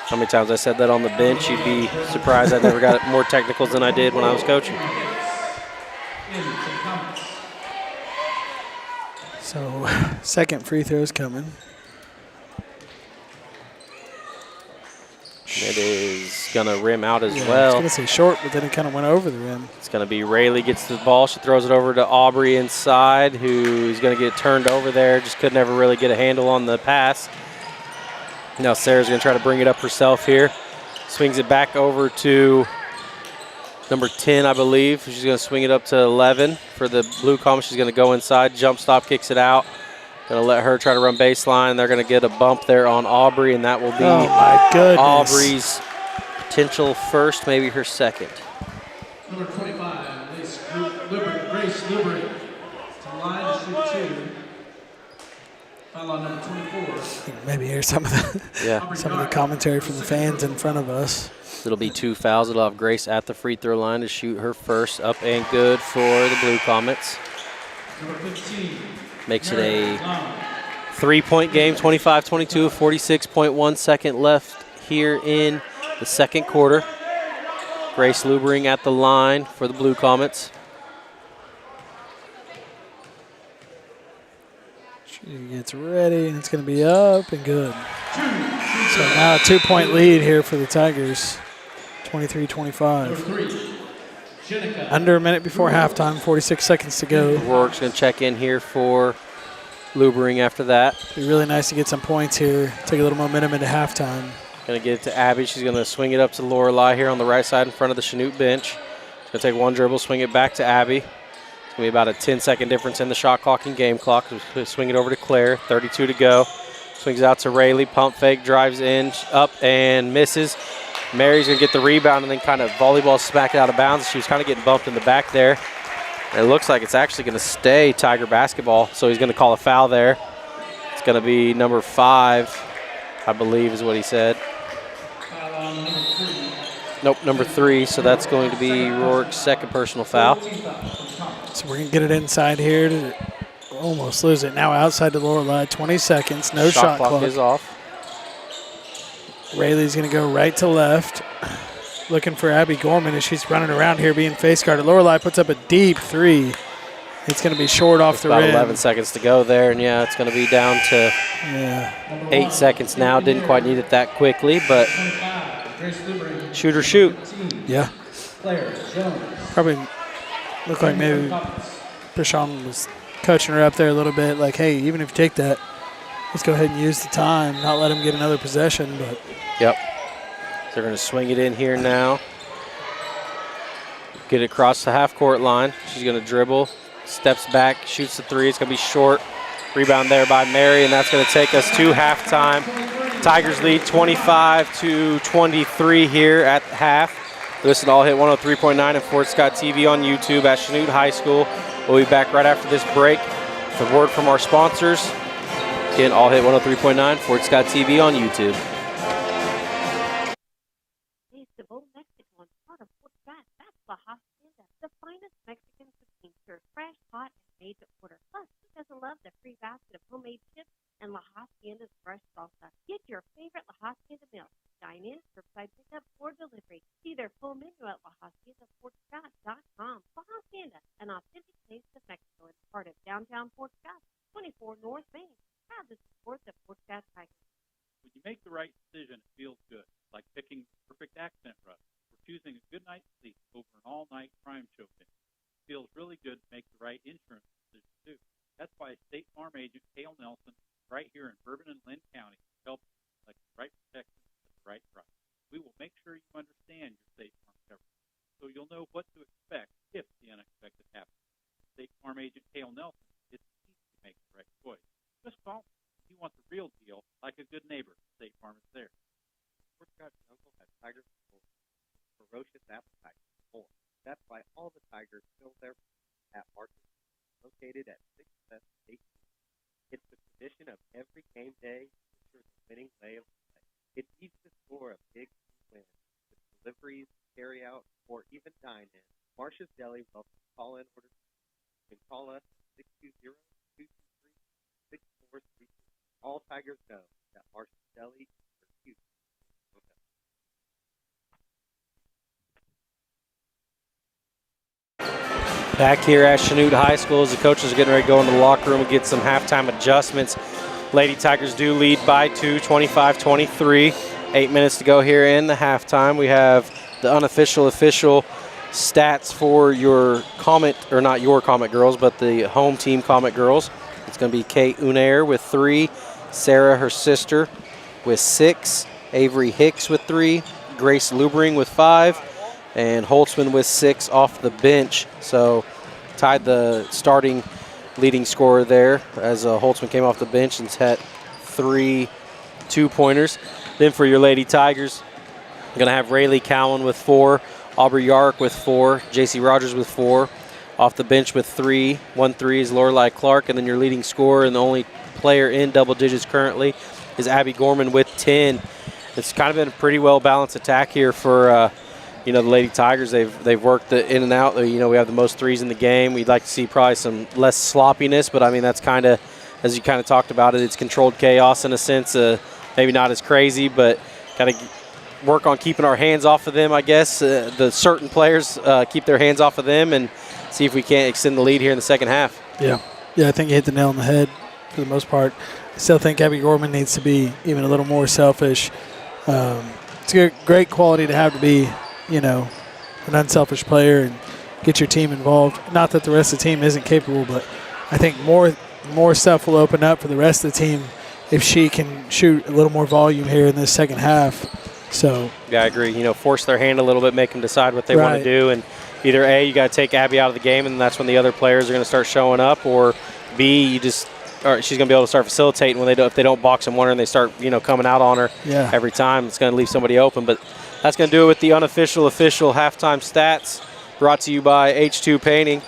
How many times I said that on the bench, you'd be surprised I never got more technicals than I did when I was coaching. So, second free throw's coming. It is going to rim out as I well. was going to say short, but then it kind of went over the rim. It's going to be Rayleigh gets the ball. She throws it over to Aubrey inside, who's going to get turned over there. Just could never really get a handle on the pass. Now Sarah's going to try to bring it up herself here. Swings it back over to number 10, I believe. She's going to swing it up to 11 for the blue column. She's going to go inside, jump stop, kicks it out. Going to let her try to run baseline. They're going to get a bump there on Aubrey, and that will be Aubrey's potential first, maybe her second. Number 25, Grace Liberty. To line to shoot 2. Foul on number 24. Maybe hear some of the commentary from the fans in front of us. It'll be 2 fouls. It'll have Grace at the free throw line to shoot her first, up and good for the Blue Comets. Number 15. Makes it a 3-point game, 25-22, 46.1 second left here in the second quarter. Grace Lubering at the line for the Blue Comets. She gets ready, and it's going to be up and good. So now a 2-point lead here for the Tigers, 23-25. Under a minute before halftime, 46 seconds to go. Rourke's going to check in here for Lubering after that. It'd be really nice to get some points here, take a little momentum into halftime. Going to get it to Abby. She's going to swing it up to Lorelei here on the right side in front of the Chanute bench. She's going to take one dribble, swing it back to Abby. It's going to be about a 10-second difference in the shot clock and game clock. Swing it over to Claire, 32 to go. Swings out to Rayleigh, pump fake, drives in, up and misses. Mary's going to get the rebound and then kind of volleyball smack it out of bounds. She was kind of getting bumped in the back there. And it looks like it's actually going to stay Tiger basketball, so he's going to call a foul there. It's going to be number 5, I believe is what he said. Nope, number 3, so that's going to be Rourke's second personal foul. So we're going to get it inside here to almost lose it. Now outside the lower line, 20 seconds, no shot clock. Is off. Rayleigh's going to go right to left, looking for Abby Gorman as she's running around here being face guarded. Lorelei puts up a deep 3. It's going to be short off the rim. About 11 seconds to go there, and yeah, it's going to be down to 8 seconds now. Didn't quite need it that quickly, but shoot or shoot. Yeah. Probably looked like maybe Prashant was coaching her up there a little bit, like, hey, even if you take that, let's go ahead and use the time, not let him get another possession. But yep. They're going to swing it in here now. Get it across the half-court line. She's going to dribble, steps back, shoots the 3. It's going to be short. Rebound there by Mary, and that's going to take us to halftime. Tigers lead 25-23 here at half. Listen to All Hit 103.9 and Fort Scott TV on YouTube at Chanute High School. We'll be back right after this break with a word from our sponsors. Again, All Hit 103.9, Fort Scott TV on YouTube. Mexico and part of Fort Scott. That's La Hacienda, the finest Mexican cuisine, served fresh, hot, and made to order. Plus, who doesn't love the free basket of homemade chips and La Hacienda's fresh salsa? Get your favorite La Hacienda meal. Dine in, curbside pickup, or delivery. See their full menu at LaHaciendaFortScott.com. La Hacienda, an authentic taste of Mexico and part of downtown Fort Scott, 24 North Main. Proud to support the Fort Scott Tigers. When you make the right decision, it feels good, like picking the perfect accent brush or choosing a good night's sleep over an all-night crime show finish. It feels really good to make the right insurance decision, too. That's why State Farm agent Cale Nelson, right here in Bourbon and Lynn County, helps you select the right protection at the right price. We will make sure you understand your State Farm coverage, so you'll know what to expect if the unexpected happens. State Farm agent Cale Nelson, it's easy to make the right choice. Just call him. If you want the real deal, like a good neighbor, State Farm is there. Fort Scott's uncle has tigers full of ferocious appetite for more. That's why all the tigers fill their at Market, located at 6 West 8. It's the tradition of every game day to ensure the winning way of play. It's easy to score a big win with deliveries, carry out, or even dine in. Marcia's Deli welcomes call-in orders. You can call us at 620-223-6432. All Tigers know that Marcia's Deli is for you. Back here at Chanute High School as the coaches are getting ready to go into the locker room and get some halftime adjustments. Lady Tigers do lead by 2, 25-23. 8 minutes to go here in the halftime. We have the unofficial, official stats for your Comet, or not your Comet girls, but the home team Comet girls. It's going to be Kate Unair with 3, Sarah, her sister, with 6, Avery Hicks with 3, Grace Lubering with 5, and Holtzman with 6 off the bench. So tied the starting leading scorer there as Holtzman came off the bench and had 3 2-pointers. Then for your Lady Tigers, you're going to have Rayleigh Cowan with 4, Aubrey Yarrick with 4, JC Rogers with 4. Off the bench with 3, 1-3 is Lorelei Clark, and then your leading scorer and the only player in double digits currently is Abby Gorman with 10. It's kind of been a pretty well-balanced attack here for the Lady Tigers. They've worked the in and out. We have the most threes in the game. We'd like to see probably some less sloppiness, but I mean that's kind of, as you kind of talked about it, it's controlled chaos in a sense. Maybe not as crazy, but got to work on keeping our hands off of them, I guess. The certain players keep their hands off of them and see if we can't extend the lead here in the second half. Yeah, I think you hit the nail on the head for the most part. I still think Abby Gorman needs to be even a little more selfish. It's a great quality to have to be, an unselfish player and get your team involved. Not that the rest of the team isn't capable, but I think more stuff will open up for the rest of the team if she can shoot a little more volume here in this second half. So yeah, I agree. Force their hand a little bit, make them decide what they want to do, and either A, you got to take Abby out of the game, and that's when the other players are going to start showing up, or B, she's going to be able to start facilitating if they don't box and one her and they start coming out on her every time. It's going to leave somebody open. But That's going to do it with the unofficial official halftime stats, brought to you by H2 Painting.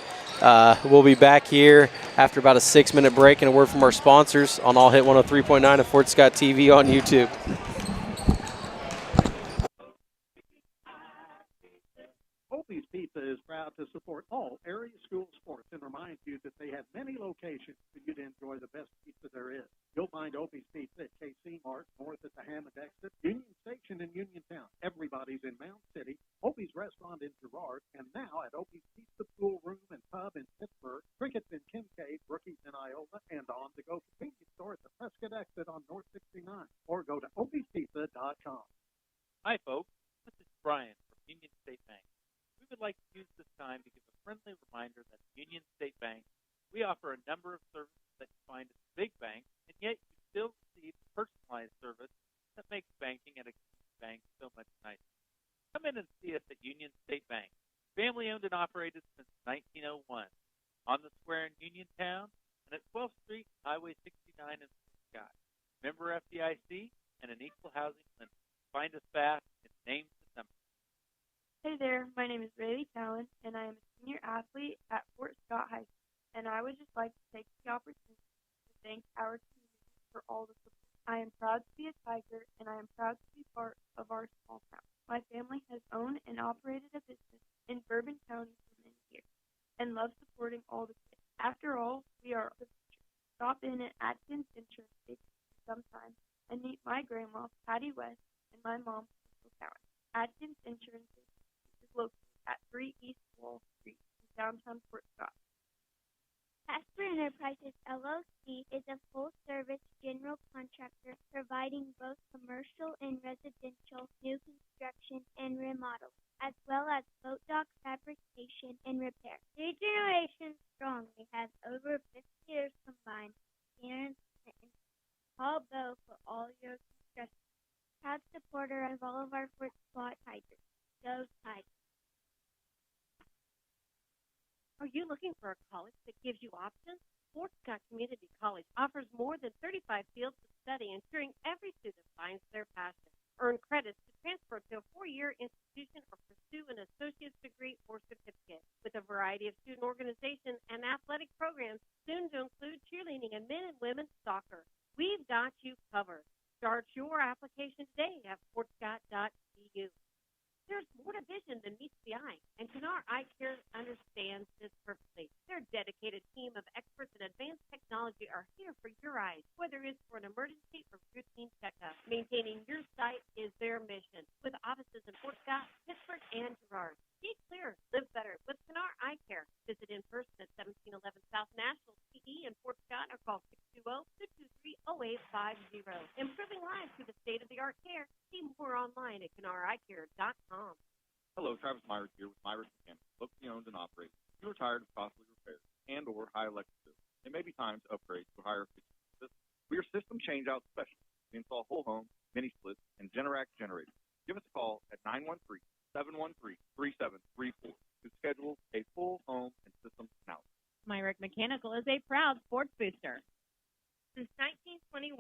We'll be back here after about a 6-minute break and a word from our sponsors on All Hit 103.9 and Fort Scott TV on YouTube. Opie's Pizza is proud to support all area school sports and remind you that they have many locations for you to enjoy the best pizza there is. You'll find Opie's Pizza at KC Mart, north at the Hammond exit, Union Station in Uniontown. Everybody's in Mound City, Opie's Restaurant in Girard, and now at Opie's Pizza Pool Room and Pub in Pittsburgh, Crickets in Kincaid, Brookies in Iola, and on-the-go convenience store at the Prescott exit on North 69. Or go to opiespizza.com. Hi, folks. This is Brian from Union State Bank. We would like to use this time to give a friendly reminder that at Union State Bank, we offer a number of services that you find at the big bank, and yet you still receive personalized service that makes banking at a community bank so much nicer. Come in and see us at Union State Bank, family-owned and operated since 1901, on the square in Uniontown and at 12th Street, Highway 69 in Scott. Member FDIC and an equal housing lender. Find us fast and name the number. Hey there, my name is Rayleigh Cowan, and I am a senior athlete at Fort Scott High School, and I would just like to take the opportunity to thank our community for all the support. I am proud to be a Tiger, and I am proud to be part of our small town. My family has owned and operated a business in Bourbon County for many years, and loves supporting all the kids. After all, we are the future. Stop in at Atkins Insurance sometime and meet my grandma, Patty West, and my mom, Crystal Cowan. Atkins Insurance is located at 3 East Wall Street in downtown Fort Scott. Casper Enterprises LLC is a full-service general contractor providing both commercial and residential new construction and remodeling, as well as boat dock fabrication and repair. 3 generations strong, they have over 50 years combined experience and call Bo for all your construction. Proud supporter of all of our Fort Scott Tigers. Go Tigers. Are you looking for a college that gives you options? Fort Scott Community College offers more than 35 fields of study, ensuring every student finds their passion. Earn credits to transfer to a 4-year institution or pursue an associate's degree or certificate. With a variety of student organizations and athletic programs, soon to include cheerleading and men and women's soccer. We've got you covered. Start your application today at fortscott.edu. There's more to vision than meets the eye, and Canar Eye Care understands this perfectly. Their dedicated team of experts in advanced technology are here for your eyes, whether it's for an emergency or routine checkup. Maintaining your sight is their mission, with offices in Fort Scott, Pittsburgh, and Girard. See clear, live better with Canar Eye Care. Visit in person at 1711 South National CE in Fort Scott or call 620-223-0850. Improving lives through the state-of-the-art care. See more online at canareyecare.com. Hello, Travis Myers here with Myers Mechanics, locally owned and operated. If you are tired of costly repairs and or high electric bills, it may be time to upgrade to a higher efficiency system. We are system change-out specialists. We install whole home, mini splits, and Generac generators. Give us a call at 913-713-3734 to schedule a full home and system analysis. Myrick Mechanical is a proud sports booster. Since 1921,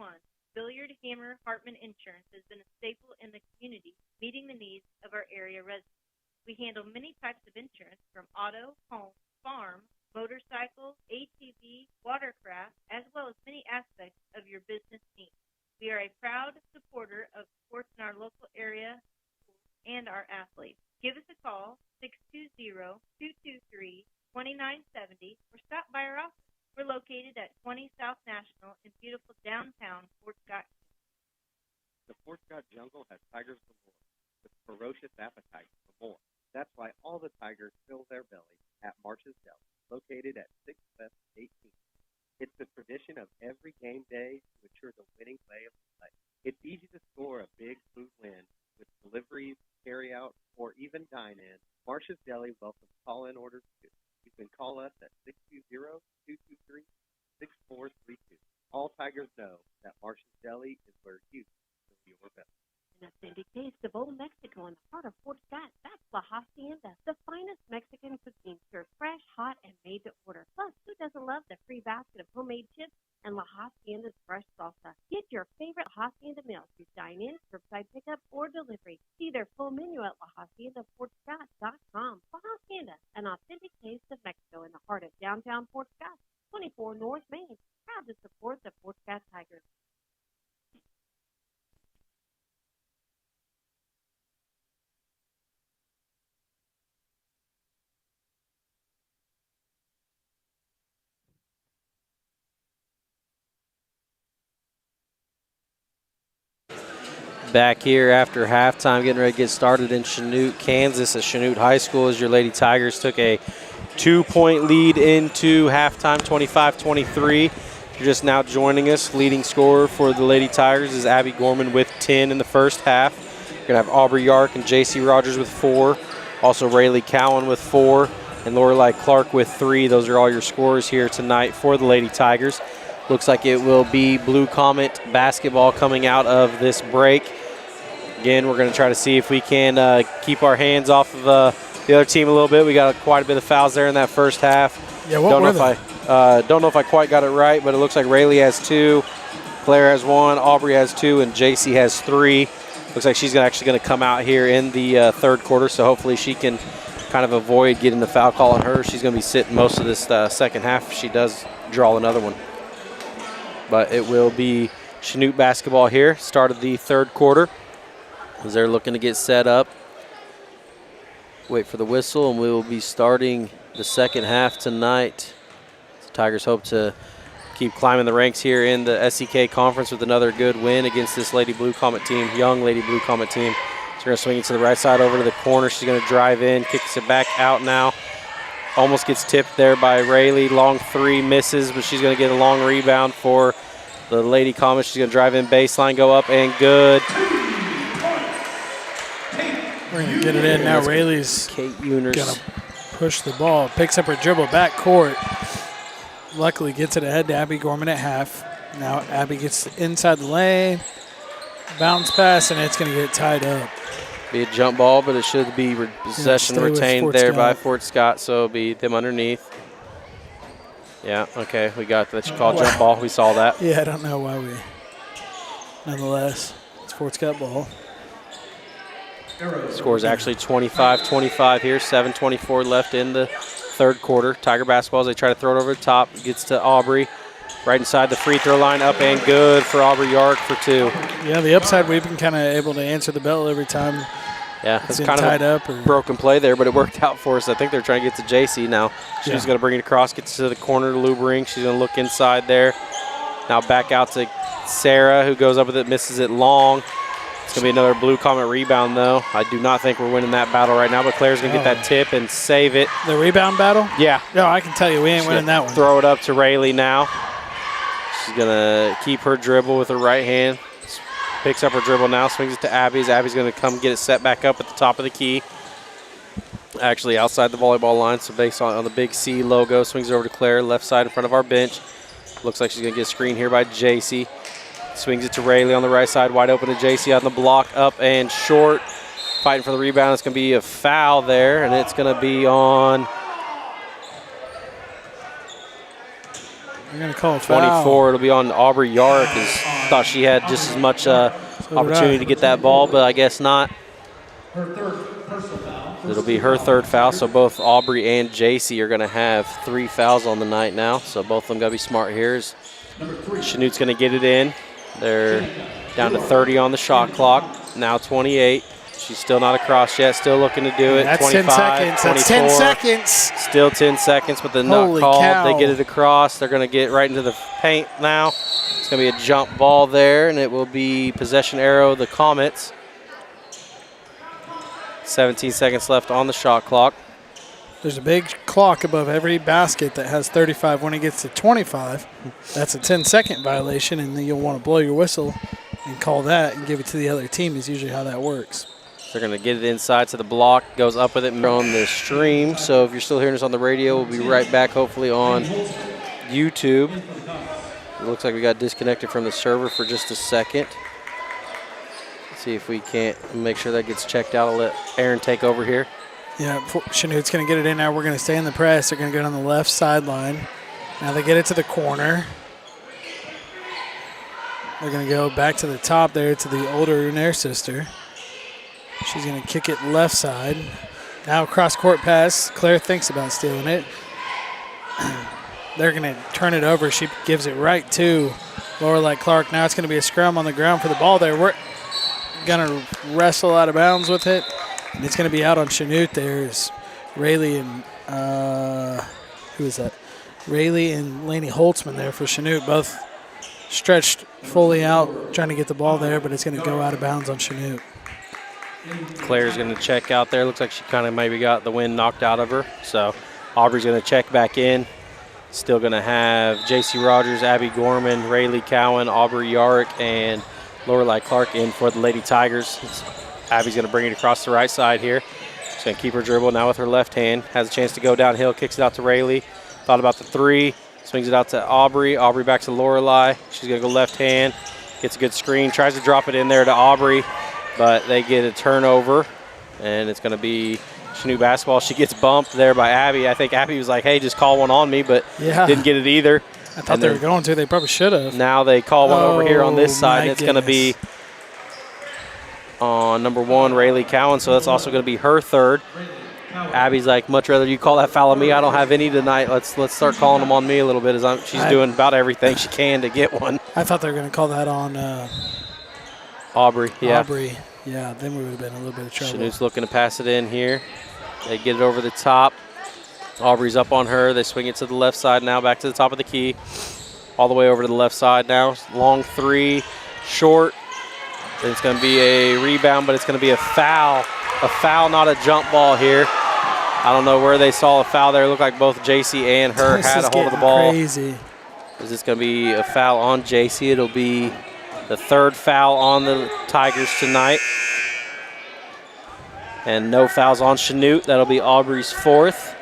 Billiard Hammer Hartman Insurance has been a staple in the community, meeting the needs of our area residents. We handle many types of insurance from auto, home, farm, motorcycle, ATV, watercraft, as well as many aspects of your business needs. We are a proud supporter of sports in our local area and our athletes. Give us a call, 620-223-2970, or stop by our office. We're located at 20 South National in beautiful downtown Fort Scott. The Fort Scott jungle has tigers galore with ferocious appetite for more. That's why all the tigers fill their bellies at Marsh's Deli, located at 6th West 18th. It's the tradition of every game day to ensure the winning way of play. It's easy to score a big food win with deliveries, carry-out, or even dine-in. Marsh's Deli welcomes call-in orders too. You can call us at 620-223-6432. All Tigers know that Marsh's Deli is where you feel your best. An authentic taste of old Mexico in the heart of Fort Scott. That's La Hacienda, the finest Mexican cuisine, served fresh, hot, and made to order. Plus, who doesn't love the free basket of homemade chips and La Hacienda's fresh salsa? Get your favorite Hacienda meal through dine-in, curbside pickup, or delivery. See their full menu at LaHaciendaFortScott.com. La Hacienda, an authentic taste of Mexico in the heart of downtown Fort Scott, 24 North Main. Proud to support the Fort Scott Tigers. Back here after halftime, getting ready to get started in Chanute, Kansas at Chanute High School as your Lady Tigers took a 2-point lead into halftime, 25-23. If you're just now joining us, leading scorer for the Lady Tigers is Abby Gorman with 10 in the first half. You're going to have Aubrey Yark and J.C. Rogers with 4. Also Rayleigh Cowan with 4 and Lorelei Clark with 3. Those are all your scores here tonight for the Lady Tigers. Looks like it will be Blue Comet basketball coming out of this break. Again, we're going to try to see if we can keep our hands off of the other team a little bit. We got quite a bit of fouls there in that first half. Yeah, what were they? Don't know if I quite got it right, but it looks like Rayleigh has 2, Claire has 1, Aubrey has 2, and JC has 3. Looks like she's actually going to come out here in the third quarter, so hopefully she can kind of avoid getting the foul call on her. She's going to be sitting most of this second half if she does draw another one. But it will be Chanute basketball here, start of the third quarter, as they're looking to get set up. Wait for the whistle, and we will be starting the second half tonight. The Tigers hope to keep climbing the ranks here in the SEK Conference with another good win against this Lady Blue Comet team, young Lady Blue Comet team. So we're going to swing it to the right side over to the corner. She's going to drive in, kicks it back out now. Almost gets tipped there by Rayleigh. Long 3 misses, but she's going to get a long rebound for the Lady Comets. She's going to drive in baseline, go up, and good. We're going to get it in now. Rayleigh's Kate Uners going to push the ball. Picks up her dribble back court. Luckily gets it ahead to Abby Gorman at half. Now Abby gets inside the lane. Bounce pass, and it's going to get tied up. Be a jump ball, but it should be possession retained there by Fort Scott, so it'll be them underneath. Yeah, okay, we got that. You call jump ball. We saw that. Yeah, I don't know why we. Nonetheless, it's Fort Scott ball. Score's actually 25-25 here. 7:24 left in the third quarter. Tiger basketball as they try to throw it over the top. Gets to Aubrey. Right inside the free throw line, up and good for Aubrey Yark for 2. Yeah, the upside, we've been kind of able to answer the bell every time. Yeah, it's kind of a broken play there, but it worked out for us. I think they're trying to get to JC now. She's going to bring it across, gets to the corner to Lubering. She's going to look inside there. Now back out to Sarah, who goes up with it, misses it long. It's going to be another Blue Comet rebound, though. I do not think we're winning that battle right now, but Claire's going to get that tip and save it. The rebound battle? Yeah. No, I can tell you we ain't winning that one. Throw it up to Rayleigh now. She's going to keep her dribble with her right hand. Picks up her dribble now, swings it to Abby's. Abby's going to come get it set back up at the top of the key. Actually outside the volleyball line, so based on the big C logo. Swings it over to Claire, left side in front of our bench. Looks like she's going to get a screen here by JC. Swings it to Rayleigh on the right side, wide open to JC on the block, up and short. Fighting for the rebound. It's going to be a foul there, and it's going to be on... We're going to call a foul. 24. It'll be on Aubrey Yark. Thought she had just as much opportunity to get that ball, but I guess not. It'll be her third foul, so both Aubrey and JC are going to have 3 fouls on the night now, so both of them got to be smart here. Chanute's going to get it in. They're down to 30 on the shot clock, now 28. She's still not across yet, still looking to do it. That's 25, 10 seconds. 24. That's 10 seconds. Still 10 seconds, but the not called. Cow. They get it across. They're going to get right into the paint now. It's going to be a jump ball there, and it will be possession arrow, the Comets. 17 seconds left on the shot clock. There's a big clock above every basket that has 35. When it gets to 25, that's a 10-second violation, and then you'll want to blow your whistle and call that and give it to the other team is usually how that works. They're going to get it inside to the block, goes up with it on the stream. So if you're still hearing us on the radio, we'll be right back hopefully on YouTube. It looks like we got disconnected from the server for just a second. Let's see if we can't make sure that gets checked out. I'll let Aaron take over here. Yeah, Chanute's going to get it in now. We're going to stay in the press. They're going to go down the left sideline. Now they get it to the corner. They're going to go back to the top there to the older Unair sister. She's going to kick it left side. Now cross-court pass. Claire thinks about stealing it. They're going to turn it over. She gives it right to Lorelei Clark. Now it's going to be a scrum on the ground for the ball there. We're going to wrestle out of bounds with it. And it's going to be out on Chanute. There's Rayleigh and, who is that? Rayleigh and Lainey Holtzman there for Chanute. Both stretched fully out, trying to get the ball there, but it's going to go out of bounds on Chanute. Claire's going to check out there. Looks like she kind of maybe got the wind knocked out of her. So Aubrey's going to check back in. Still going to have J.C. Rogers, Abby Gorman, Rayleigh Cowan, Aubrey Yarrick, and Lorelei Clark in for the Lady Tigers. Abby's going to bring it across the right side here. She's going to keep her dribble now with her left hand. Has a chance to go downhill, kicks it out to Rayleigh. Thought about the three, swings it out to Aubrey. Aubrey back to Lorelei. She's going to go left hand, gets a good screen, tries to drop it in there to Aubrey, but they get a turnover, and it's going to be Chanute basketball. She gets bumped there by Abby. I think Abby was like, hey, just call one on me, but didn't get it either. I thought they were going to. They probably should have. Now they call one over here on this side, and it's going to be on number 1, Rayleigh Cowan, so that's also going to be her third. Abby's like, much rather you call that foul on me. I don't have any tonight. Let's start calling them on me a little bit as she's doing about everything she can to get one. I thought they were going to call that on Aubrey. Yeah. Aubrey. Yeah, then we would have been in a little bit of trouble. Chanute's looking to pass it in here. They get it over the top. Aubrey's up on her. They swing it to the left side now, back to the top of the key. All the way over to the left side now. Long three, short. It's going to be a rebound, but it's going to be a foul. A foul, not a jump ball here. I don't know where they saw a foul there. It looked like both JC and her had a hold of the ball. Crazy. Is this going to be a foul on JC? It'll be the third foul on the Tigers tonight. And no fouls on Chanute. That'll be Aubrey's fourth.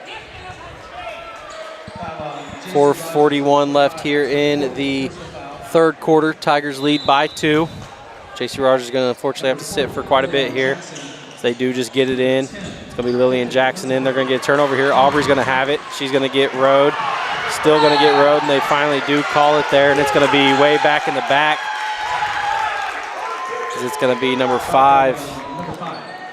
4:41 left here in the third quarter. Tigers lead by 2. JC Rogers is going to unfortunately have to sit for quite a bit here. They do just get it in. It's going to be Lillian Jackson in. They're going to get a turnover here. Aubrey's going to have it. She's going to get rode. Still going to get rode, and they finally do call it there, and it's going to be way back in the back. It's going to be number 5,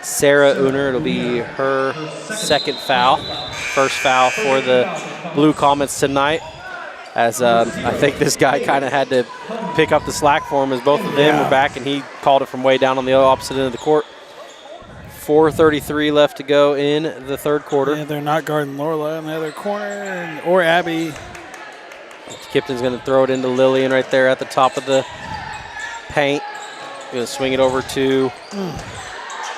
Sarah Uner. It'll be her second foul. First foul for the Blue Comets tonight. As I think this guy kind of had to pick up the slack for him as both of them were back, and he called it from way down on the opposite end of the court. 4:33 left to go in the third quarter. Yeah, they're not guarding Lorelei on the other corner, or Abby. Kipton's going to throw it into Lillian right there at the top of the paint. Going to swing it over to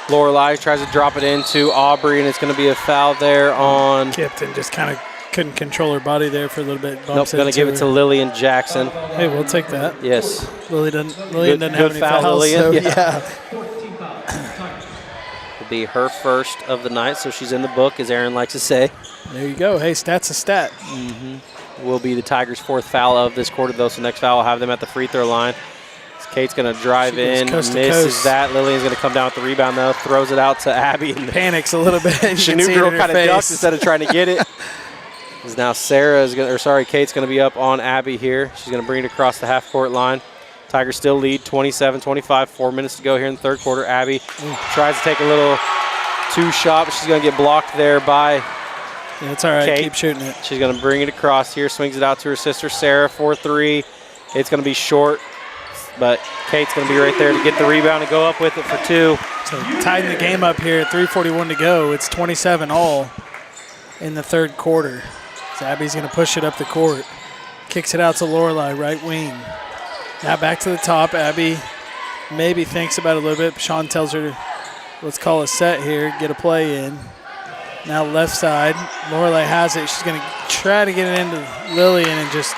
Lorelei. Tries to drop it into Aubrey, and it's going to be a foul there on Kipton. Just kind of couldn't control her body there for a little bit. Nope, going to give it to Lillian Jackson. Hey, we'll take that. Yes. Lillian doesn't have any foul, fouls. Lillian. So yeah. Will be her first of the night, so she's in the book, as Aaron likes to say. There you go. Hey, stat's a stat. Will be the Tigers' fourth foul of this quarter, though, so next foul will have them at the free throw line. Kate's going to drive in, misses that. Lillian's going to come down with the rebound, though, throws it out to Abby. And panics a little bit. Chanute girl kind of ducks instead of trying to get it. Now Kate's going to be up on Abby here. She's going to bring it across the half-court line. Tigers still lead 27-25, 4 minutes to go here in the third quarter. Abby tries to take a little two-shot, but she's going to get blocked there by it's all right. Kate. Keep shooting it. She's going to bring it across here, swings it out to her sister, Sarah, 4-3. It's going to be short, but Kate's going to be right there to get the rebound and go up with it for 2. So tying the game up here at 3:41 to go. It's 27-all in the third quarter. So Abby's going to push it up the court. Kicks it out to Lorelei, right wing. Now back to the top. Abby maybe thinks about it a little bit. Sean tells her, let's call a set here, get a play in. Now left side. Lorelei has it. She's going to try to get it into Lillian and just,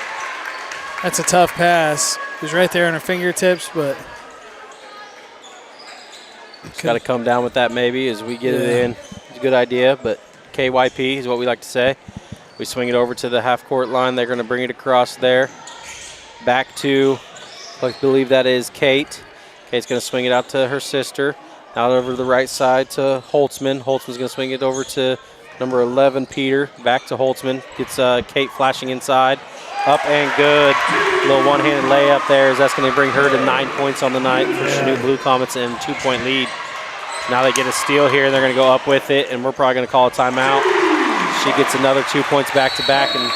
that's a tough pass. It was right there on her fingertips, but. It's got to come down with that maybe as we get it in. It's a good idea, but KYP is what we like to say. We swing it over to the half-court line. They're going to bring it across there. Back to, I believe that is Kate. Kate's going to swing it out to her sister. Now over to the right side to Holtzman. Holtzman's going to swing it over to number 11, Peter. Back to Holtzman. Gets Kate flashing inside. Up and good. Little one-handed layup there. That's going to bring her to 9 points on the night for Chanute Blue Comets and 2-point lead. Now they get a steal here, and they're going to go up with it, and we're probably going to call a timeout. She gets another 2 points back-to-back, and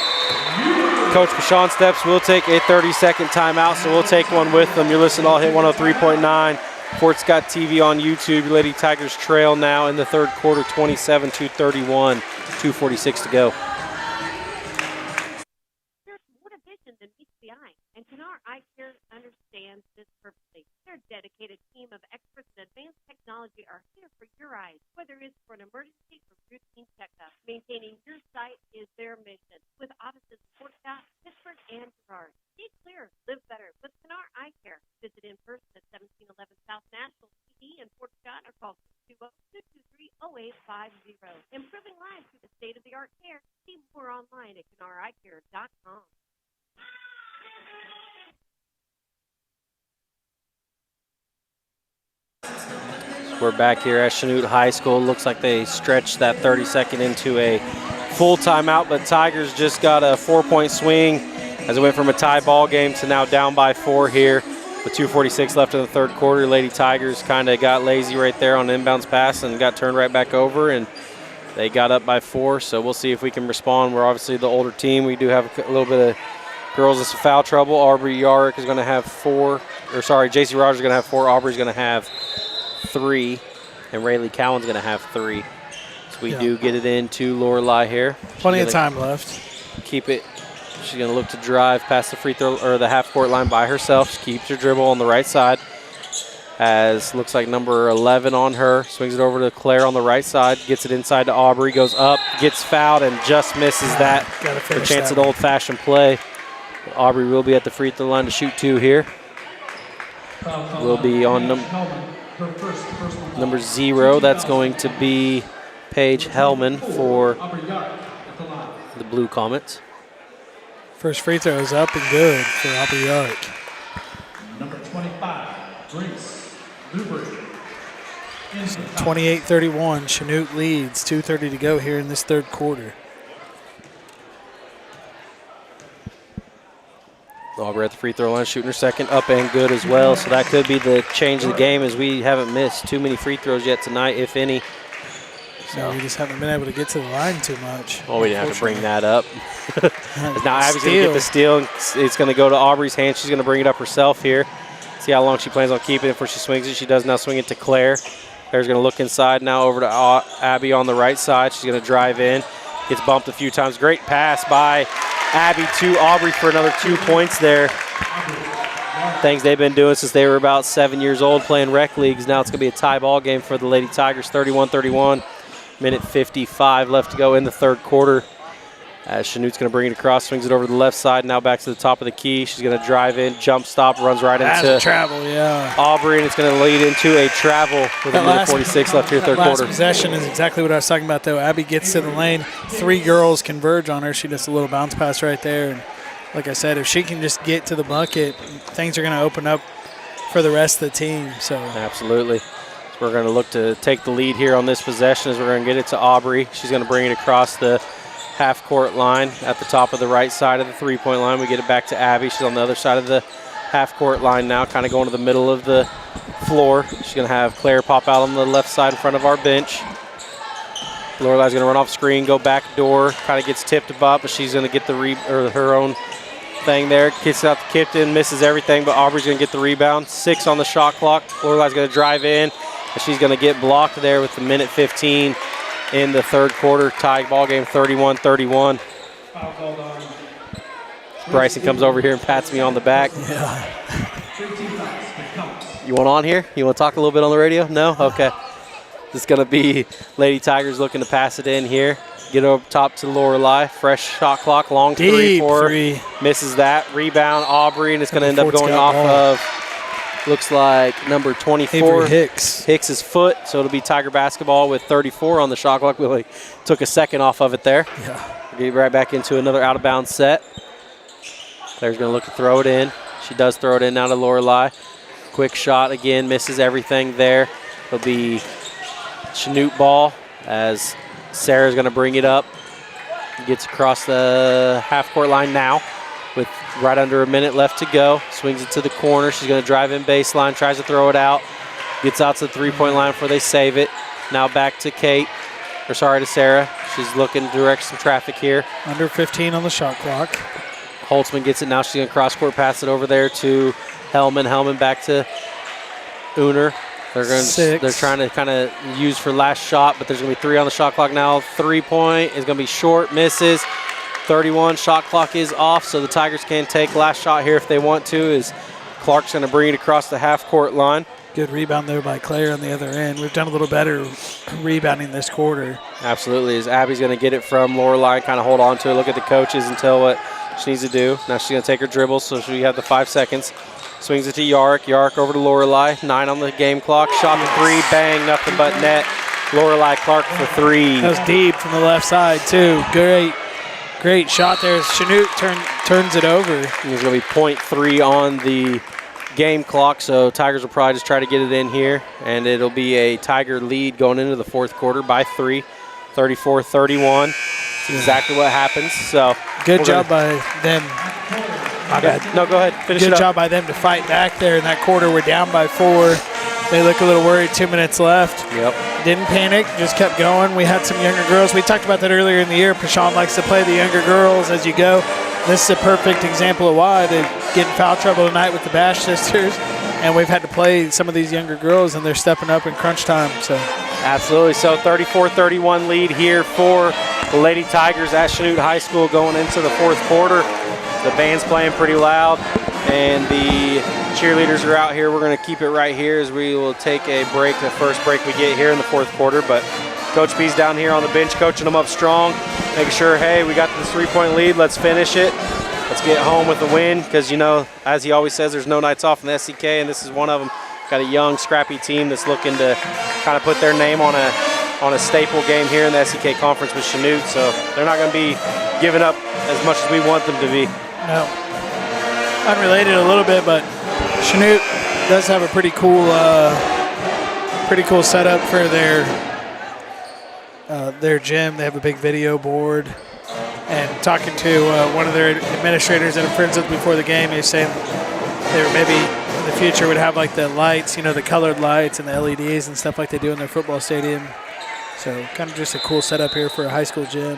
Coach Bashan Steps will take a 30-second timeout, so we'll take one with them. You're listening to All Hit 103.9. Fort Scott TV on YouTube. Your Lady Tigers trail now in the third quarter, 27-31, 2:46 to go. There's more to vision than meets the eye, and Canar Eye Care understands this perfectly. Their dedicated team of experts in advanced technology are here for your eyes, whether it's for an emergency or routine checkup. Maintaining your sight is their mission. With offices in Fort Scott, Pittsburgh, and Girard. See clear, live better with Canar Eye Care. Visit in person at 1711 South National PD in Fort Scott or call 620-223-0850. Improving lives through the state-of-the-art care. See more online at CanarEyeCare.com. We're back here at Chanute High School. Looks like they stretched that 30-second into a full timeout, but Tigers just got a 4-point swing as it went from a tie ball game to now down by 4 here with 2:46 left in the third quarter. Lady Tigers kind of got lazy right there on an inbounds pass and got turned right back over, and they got up by 4, so we'll see if we can respond. We're obviously the older team. We do have a little bit of girls in some foul trouble. Aubrey Yarrick is going to have 4, or sorry, JC Rogers is going to have 4. Aubrey's going to have 3, and Rayleigh Cowan's going to have 3. So we do get it into Lorelei here. Plenty of time left. Keep it. She's going to look to drive past the free throw or the half-court line by herself. She keeps her dribble on the right side. As looks like number 11 on her. Swings it over to Claire on the right side. Gets it inside to Aubrey. Goes up. Gets fouled and just misses that. For a chance at old-fashioned play. Aubrey will be at the free throw line to shoot 2 here. Will be on number 0. That's going to be Paige Hellman for the Blue Comets. First free throw is up and good for Aubrey Yarrick. Number 25, Grace Newbury. 28-31, Chanute leads. 2:30 to go here in this third quarter. Aubrey at the free throw line, shooting her second, up and good as well. So that could be the change of the game, as we haven't missed too many free throws yet tonight, if any. So we just haven't been able to get to the line too much. Oh, we didn't have to bring that up. Now Abby's going to get the steal, and it's going to go to Aubrey's hand. She's going to bring it up herself here. See how long she plans on keeping it before she swings it. She does now swing it to Claire. Claire's going to look inside now over to Abby on the right side. She's going to drive in. Gets bumped a few times. Great pass by Abby to Aubrey for another 2 points there. Things they've been doing since they were about 7 years old playing rec leagues. Now it's going to be a tie ball game for the Lady Tigers, 31-31. Minute 55 left to go in the third quarter. As Chanute's going to bring it across, swings it over to the left side, now back to the top of the key. She's going to drive in, jump stop, runs right into travel, Aubrey, and it's going to lead into a travel with a minute 46 left here, third quarter. Last possession is exactly what I was talking about, though. Abby gets to the lane. 3 girls converge on her. She does a little bounce pass right there. And like I said, if she can just get to the bucket, things are going to open up for the rest of the team. So absolutely. We're going to look to take the lead here on this possession as we're going to get it to Aubrey. She's going to bring it across the half-court line at the top of the right side of the three-point line. We get it back to Abby. She's on the other side of the half-court line now, kind of going to the middle of the floor. She's going to have Claire pop out on the left side in front of our bench. Lorelei's going to run off screen, go back door, kind of gets tipped about, but she's going to get the her own thing there. Kicks out to Kipton, misses everything, but Aubrey's going to get the rebound. 6 on the shot clock. Lorelei's going to drive in. She's going to get blocked there with the minute 15 in the third quarter. Tie ball game 31-31. Bryson comes over here and pats me on the back. You want on here? You want to talk a little bit on the radio? No? Okay. This is going to be Lady Tigers looking to pass it in here. Get over top to Lorelei. Fresh shot clock. Long three for her. Misses that. Rebound Aubrey, and it's going to end up going off of, looks like, number 24. Hicks's foot. So it'll be Tiger basketball with 34 on the shot clock. We only took a second off of it there. We'll get right back into another out-of-bounds set. Claire's going to look to throw it in. She does throw it in now to Lorelei. Quick shot again. Misses everything there. It'll be Chanute ball as Sarah's going to bring it up. Gets across the half-court line now. with right under a minute left to go. Swings it to the corner. She's going to drive in baseline, tries to throw it out. Gets out to the three-point line before they save it. Now back to to Sarah. She's looking to direct some traffic here. Under 15 on the shot clock. Holtzman gets it now. She's going to cross-court pass it over there to Hellman. Hellman back to Uner. They're trying to kind of use for last shot, but there's going to be 3 on the shot clock now. 3-point is going to be short, misses. 31, shot clock is off, so the Tigers can take last shot here if they want to, as Clark's going to bring it across the half-court line. Good rebound there by Claire on the other end. We've done a little better rebounding this quarter. Absolutely, as Abby's going to get it from Lorelei, kind of hold on to it, look at the coaches and tell what she needs to do. Now she's going to take her dribble, so she have the 5 seconds. Swings it to Yark. Yark over to Lorelei. 9 on the game clock. Shot the 3. Bang. Nothing but net. Lorelei Clark for 3. That was deep from the left side, too. Great shot there. Chanute turns it over. There's going to be .3 on the game clock, so Tigers will probably just try to get it in here, and it'll be a Tiger lead going into the fourth quarter by 3. 34-31. That's exactly what happens. So good job by them. My bad. No, go ahead. Finish it up. Good job by them to fight back there in that quarter. We're down by 4. They look a little worried. 2 minutes left. Yep. Didn't panic. Just kept going. We had some younger girls. We talked about that earlier in the year. Prashawn likes to play the younger girls as you go. This is a perfect example of why they get in foul trouble tonight with the Bash sisters, and we've had to play some of these younger girls, and they're stepping up in crunch time. So absolutely. So 34-31 lead here for the Lady Tigers at Chanute High School going into the fourth quarter. The band's playing pretty loud, and the cheerleaders are out here. We're going to keep it right here as we will take a break, the first break we get here in the fourth quarter. But Coach B's down here on the bench coaching them up strong, making sure, hey, we got this 3-point lead. Let's finish it. Let's get home with a win because, you know, as he always says, there's no nights off in the SEK, and this is one of them. Got a young, scrappy team that's looking to kind of put their name on a staple game here in the SEK Conference with Chanute, so they're not going to be giving up as much as we want them to be. No. Unrelated a little bit, but Chanute does have a pretty cool setup for their gym. They have a big video board. And talking to one of their administrators that I'm friends with before the game, he was saying they were maybe in the future would have like the lights, you know, the colored lights and the LEDs and stuff like they do in their football stadium. So kind of just a cool setup here for a high school gym.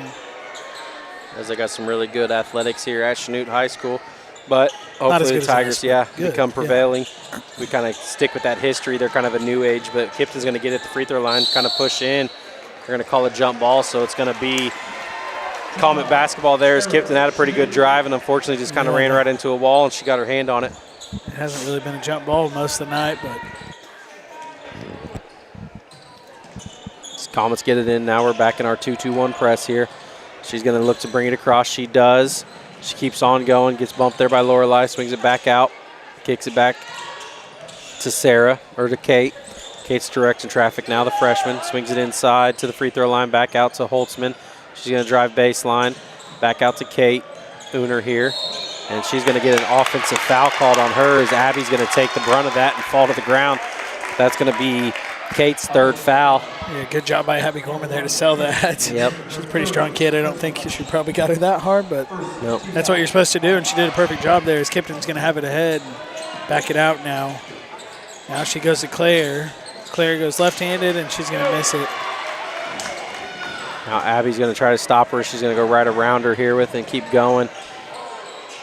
As they got some really good athletics here at Chanute High School. But hopefully the Tigers, become prevailing. Yeah. We kind of stick with that history. They're kind of a new age, but Kipton's going to get at the free throw line, kind of push in. They're going to call a jump ball, so it's going to be Comet basketball there as Kipton had a pretty good drive and unfortunately just kind of ran right into a wall, and she got her hand on it. It hasn't really been a jump ball most of the night, but Comets get it in. Now we're back in our 2-2-1 press here. She's going to look to bring it across. She does. She keeps on going, gets bumped there by Lorelei, swings it back out, kicks it back to Sarah, or to Kate. Kate's directing traffic now, the freshman. Swings it inside to the free throw line, back out to Holtzman. She's going to drive baseline, back out to Kate Uner here. And she's going to get an offensive foul called on her as Abby's going to take the brunt of that and fall to the ground. That's going to be Kate's third foul. Yeah, good job by Abby Gorman there to sell that. Yep. She's a pretty strong kid. I don't think she probably got her that hard, but nope. That's what you're supposed to do, and she did a perfect job there as Kipton's going to have it ahead and back it out now. Now she goes to Claire. Claire goes left-handed, and she's going to miss it. Now Abby's going to try to stop her. She's going to go right around her here with it and keep going.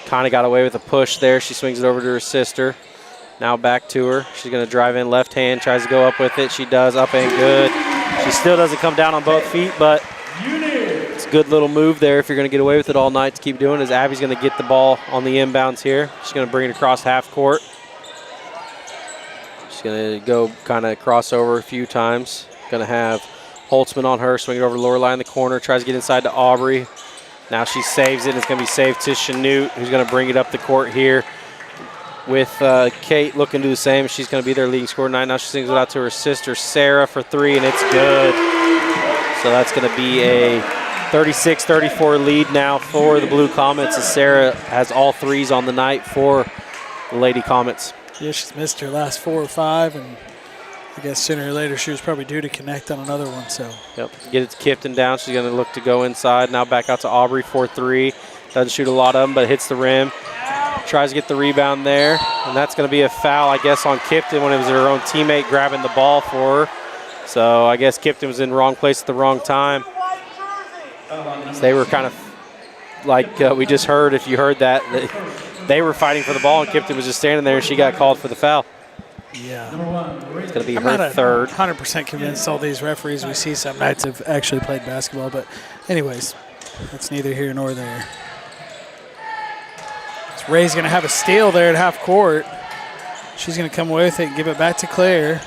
Kind of got away with a push there. She swings it over to her sister. Now back to her. She's going to drive in left hand, tries to go up with it. She does, up and good. She still doesn't come down on both feet, but it's a good little move there if you're going to get away with it all night to keep doing, as Abby's going to get the ball on the inbounds here. She's going to bring it across half court. She's going to go kind of cross over a few times. Going to have Holtzman on her, swing it over to Lorelei in the corner, tries to get inside to Aubrey. Now she saves it, and it's going to be saved to Chanute, who's going to bring it up the court here with Kate looking to do the same. She's going to be their leading scorer tonight. Now she sings it out to her sister, Sarah, for 3, and it's good. So that's going to be a 36-34 lead now for the Blue Comets, as Sarah has all 3s on the night for the Lady Comets. Yeah, she's missed her last 4 or 5, and I guess sooner or later she was probably due to connect on another one. So yep, get it to Kipton down. She's going to look to go inside. Now back out to Aubrey for 3. Doesn't shoot a lot of them, but hits the rim. Tries to get the rebound there, and that's going to be a foul, I guess, on Kipton when it was her own teammate grabbing the ball for her. So I guess Kipton was in the wrong place at the wrong time. So they were kind of like we just heard, if you heard that, they were fighting for the ball, and Kipton was just standing there, and she got called for the foul. Yeah. It's going to be I'm her not third. 100% convinced all these referees we see some nights have actually played basketball, but anyways, that's neither here nor there. So Ray's going to have a steal there at half court. She's going to come away with it and give it back to Claire.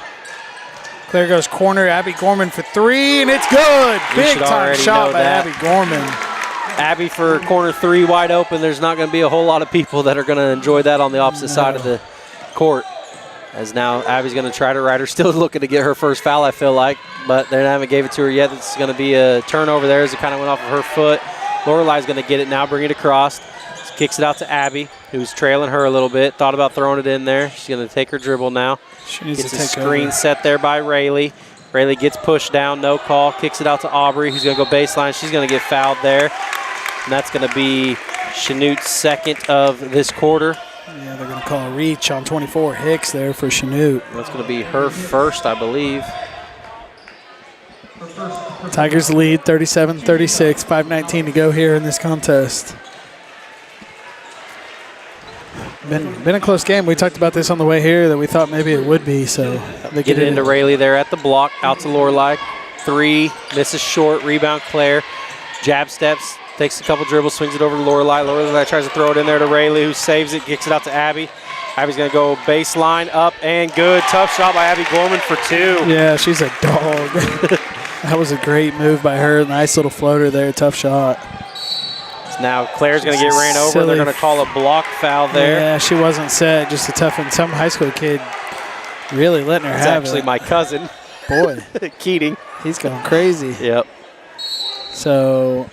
Claire goes corner, Abby Gorman for three, and it's good. Big time shot by Abby Gorman. Abby for corner three, wide open. There's not going to be a whole lot of people that are going to enjoy that on the opposite side of the court. As now Abby's going to try to ride her. Still looking to get her first foul, I feel like, but they haven't gave it to her yet. It's going to be a turnover there as it kind of went off of her foot. Lorelai's going to get it now, bring it across. Kicks it out to Abby, who's trailing her a little bit. Thought about throwing it in there. She's going to take her dribble now. She needs gets to a take screen over. set there by Rayleigh. Rayleigh gets pushed down, no call. Kicks it out to Aubrey, who's going to go baseline. She's going to get fouled there. And that's going to be Chanute's second of this quarter. Yeah, they're going to call a reach on 24 Hicks there for Chanute. That's going to be her first, I believe. Tigers lead 37-36, 5:19 to go here in this contest. Been a close game. We talked about this on the way here that we thought maybe it would be. So they get it into Rayleigh there at the block, out to Lorelai. Three, misses short, rebound Claire. Jab steps, takes a couple dribbles, swings it over to Lorelai. Lorelai tries to throw it in there to Rayleigh, who saves it, kicks it out to Abby. Abby's going to go baseline, up and good. Tough shot by Abby Gorman for two. Yeah, she's a dog. That was a great move by her. Nice little floater there. Tough shot. Now Claire's going to get ran over. They're going to call a block foul there. Yeah, she wasn't set. Just a tough one. Some high school kid really letting her have it. It's actually my cousin. Boy. Keating. He's going crazy. Yep. So,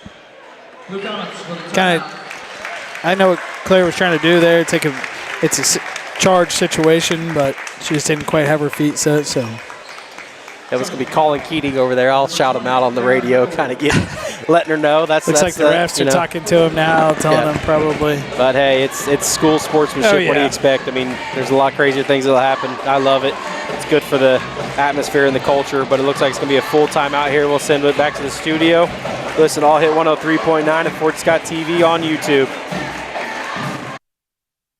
kind of, I know what Claire was trying to do there. It's a charge situation, but she just didn't quite have her feet set, so. That was going to be Colin Keating over there. I'll shout him out on the radio, kind of letting her know. Looks like the refs are talking to him now, telling him probably. But hey, it's school sportsmanship. Oh, yeah. What do you expect? I mean, there's a lot crazier things that'll happen. I love it. It's good for the atmosphere and the culture, but it looks like it's going to be a full time out here. We'll send it back to the studio. Listen, I'll hit 103.9 at Fort Scott TV on YouTube.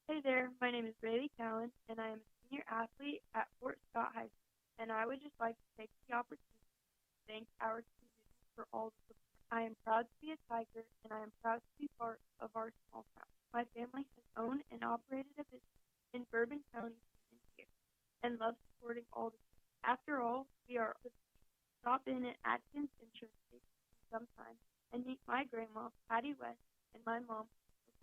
Hey there, my name is Rayleigh Cowan, and I am a senior athlete at Fort Scott High School. And I would just like to take the opportunity to thank our community for all the support. I am proud to be a Tiger, and I am proud to be part of our small town. My family has owned and operated a business in Bourbon County for years and loves supporting all the kids. After all, we are stop in at Atkins Insurance Station sometime and meet my grandma, Patty West, and my mom,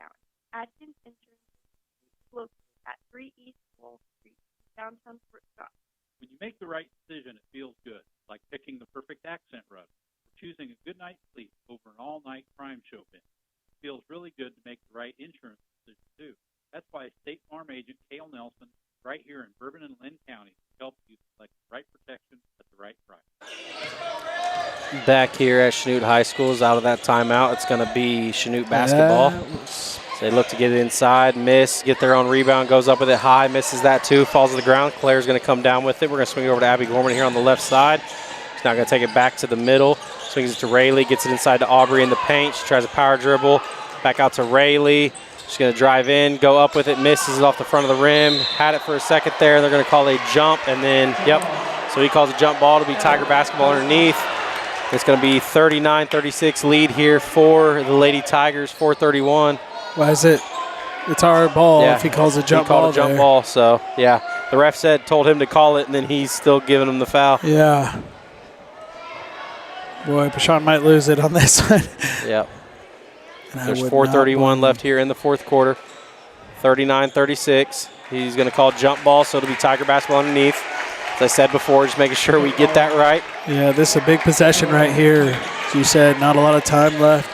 Cowan. Atkins Insurance is located at 3 East Wall Street, downtown Fort Scott. When you make the right decision, it feels good, like picking the perfect accent rug or choosing a good night's sleep over an all-night crime show binge. It feels really good to make the right insurance decision, too. That's why State Farm agent Cale Nelson, right here in Bourbon and Lynn County, helps you select the right protection at the right price. Back here at Chanute High School is out of that timeout. It's going to be Chanute basketball. So they look to get it inside, miss, get their own rebound, goes up with it high, misses that too, falls to the ground. Claire's going to come down with it. We're going to swing it over to Abby Gorman here on the left side. She's now going to take it back to the middle, swings it to Rayleigh, gets it inside to Aubrey in the paint. She tries a power dribble, back out to Rayleigh. She's going to drive in, go up with it, misses it off the front of the rim. Had it for a second there. They're going to call a jump, and then, so he calls a jump ball to be Tiger basketball underneath. It's going to be 39-36 lead here for the Lady Tigers, 4:31. Why is it? It's our ball if he calls a jump ball. He called a jump ball, so yeah. The ref told him to call it, and then he's still giving him the foul. Yeah. Boy, Bashan might lose it on this one. Yep. There's 4:31 left here in the fourth quarter. 39-36. He's going to call jump ball, so it'll be Tiger basketball underneath. As I said before, just making sure we get that right. Yeah, this is a big possession right here. As you said, not a lot of time left.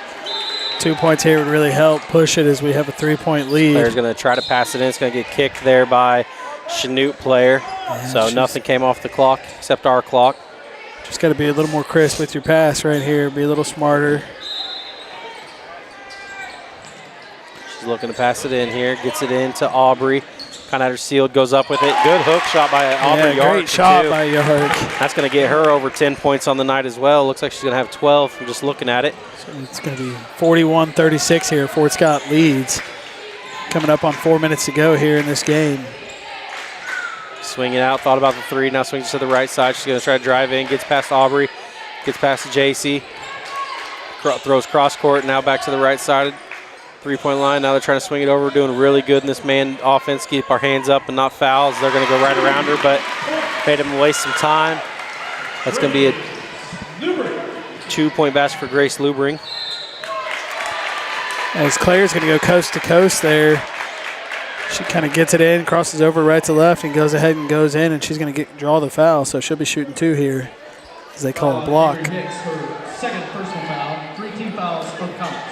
2 points here would really help push it as we have a 3-point lead. Player's going to try to pass it in. It's going to get kicked there by Chanute player. Yeah, so nothing came off the clock except our clock. Just got to be a little more crisp with your pass right here. Be a little smarter. She's looking to pass it in here. Gets it into Aubrey. Kind of had her sealed, goes up with it. Good hook shot by Aubrey Yark. Great shot by Yark. That's going to get her over 10 points on the night as well. Looks like she's going to have 12 from just looking at it. So it's going to be 41-36 here. Fort Scott leads. Coming up on 4 minutes to go here in this game. Swinging out, thought about the three, now swings to the right side. She's going to try to drive in, gets past Aubrey, gets past JC, throws cross court, now back to the right side. Three-point line, now they're trying to swing it over. We're doing really good in this man offense, keep our hands up and not fouls. They're going to go right around her, but made them waste some time. That's going to be a 2-point basket for Grace Lubring. As Claire's going to go coast to coast there. She kind of gets it in, crosses over right to left, and goes ahead and goes in, and she's going to draw the foul, so she'll be shooting 2 here as they call a block. Second personal foul, 3 team fouls for the Comets.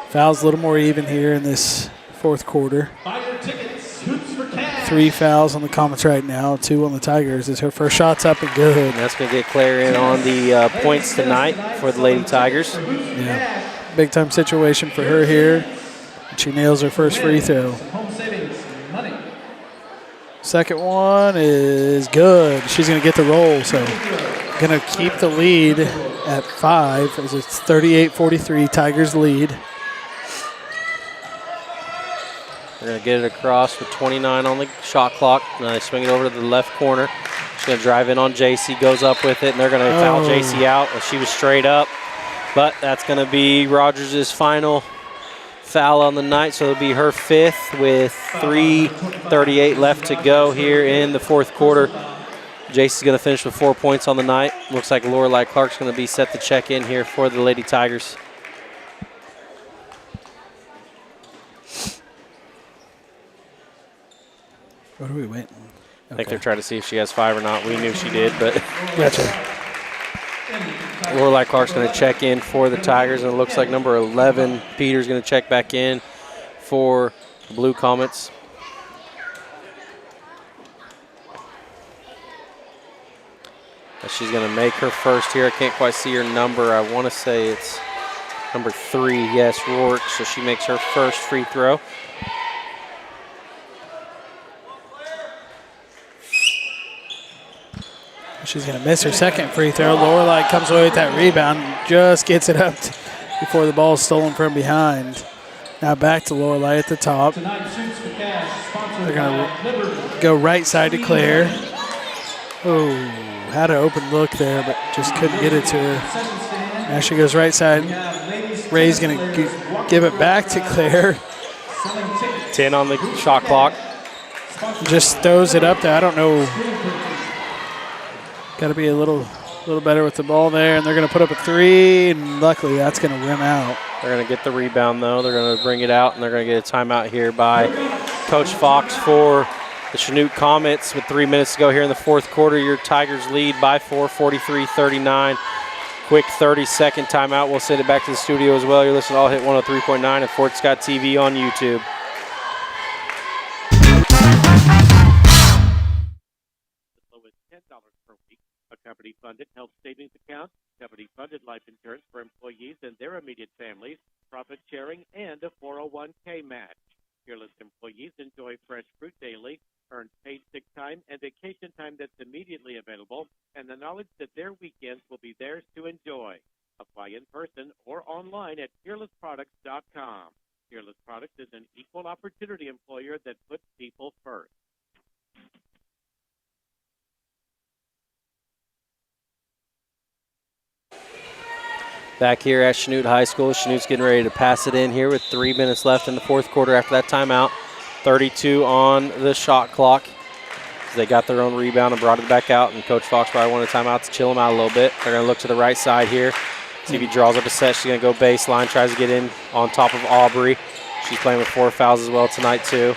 Fouls a little more even here in this fourth quarter. 3 fouls on the Comets right now, 2 on the Tigers as her first shot's up and good. And that's going to get Claire in on the points tonight for the Lady Tigers. Yeah, big time situation for her here. She nails her first free throw. Second one is good. She's going to get the roll, so going to keep the lead at 5 as it's 38-43, Tigers lead. They're going to get it across with 29 on the shot clock. Now they swing it over to the left corner. She's going to drive in on JC, goes up with it, and they're going to foul JC out. Well, she was straight up, but that's going to be Rogers' final foul on the night, so it'll be her 5th with 3:38 left to go here in the fourth quarter. JC's going to finish with 4 points on the night. Looks like Lorelei Clark's going to be set to check in here for the Lady Tigers. What are we waiting? I think they're trying to see if she has 5 or not. We knew she did, but gotcha. Lorelei Clark's going to check in for the Tigers, and it looks like number 11, Peter's going to check back in for the Blue Comets. She's going to make her first here. I can't quite see her number. I want to say it's number 3, yes, Rourke. So she makes her first free throw. She's going to miss her second free throw. Lorelei comes away with that rebound, just gets it up before the ball is stolen from behind. Now back to Lorelei at the top. They're going to go right side to Claire. Oh, had an open look there, but just couldn't get it to her. Now she goes right side. Ray's going to give it back to Claire. 10 on the shot clock. Just throws it up there. I don't know. Got to be a little better with the ball there, and they're going to put up a 3, and luckily that's going to rim out. They're going to get the rebound, though. They're going to bring it out, and they're going to get a timeout here by Coach Fox for the Chanute Comets with 3 minutes to go here in the fourth quarter. Your Tigers lead by 4, 43-39. Quick 30-second timeout. We'll send it back to the studio as well. You're listening to All Hit 103.9 at Fort Scott TV on YouTube. A company-funded health savings account, company-funded life insurance for employees and their immediate families, profit sharing, and a 401k match. Fearless employees enjoy fresh fruit daily, earn paid sick time and vacation time that's immediately available, and the knowledge that their weekends will be theirs to enjoy. Apply in person or online at fearlessproducts.com. Fearless Products is an equal opportunity employer that puts people first. Back here at Chanute High School, Chanute's getting ready to pass it in here with 3 minutes left in the fourth quarter after that timeout. 32 on the shot clock. They got their own rebound and brought it back out, and Coach Fox probably wanted a timeout to chill them out a little bit. They're going to look to the right side here, see if he draws up a set. She's going to go baseline, tries to get in on top of Aubrey. She's playing with 4 fouls as well tonight, too.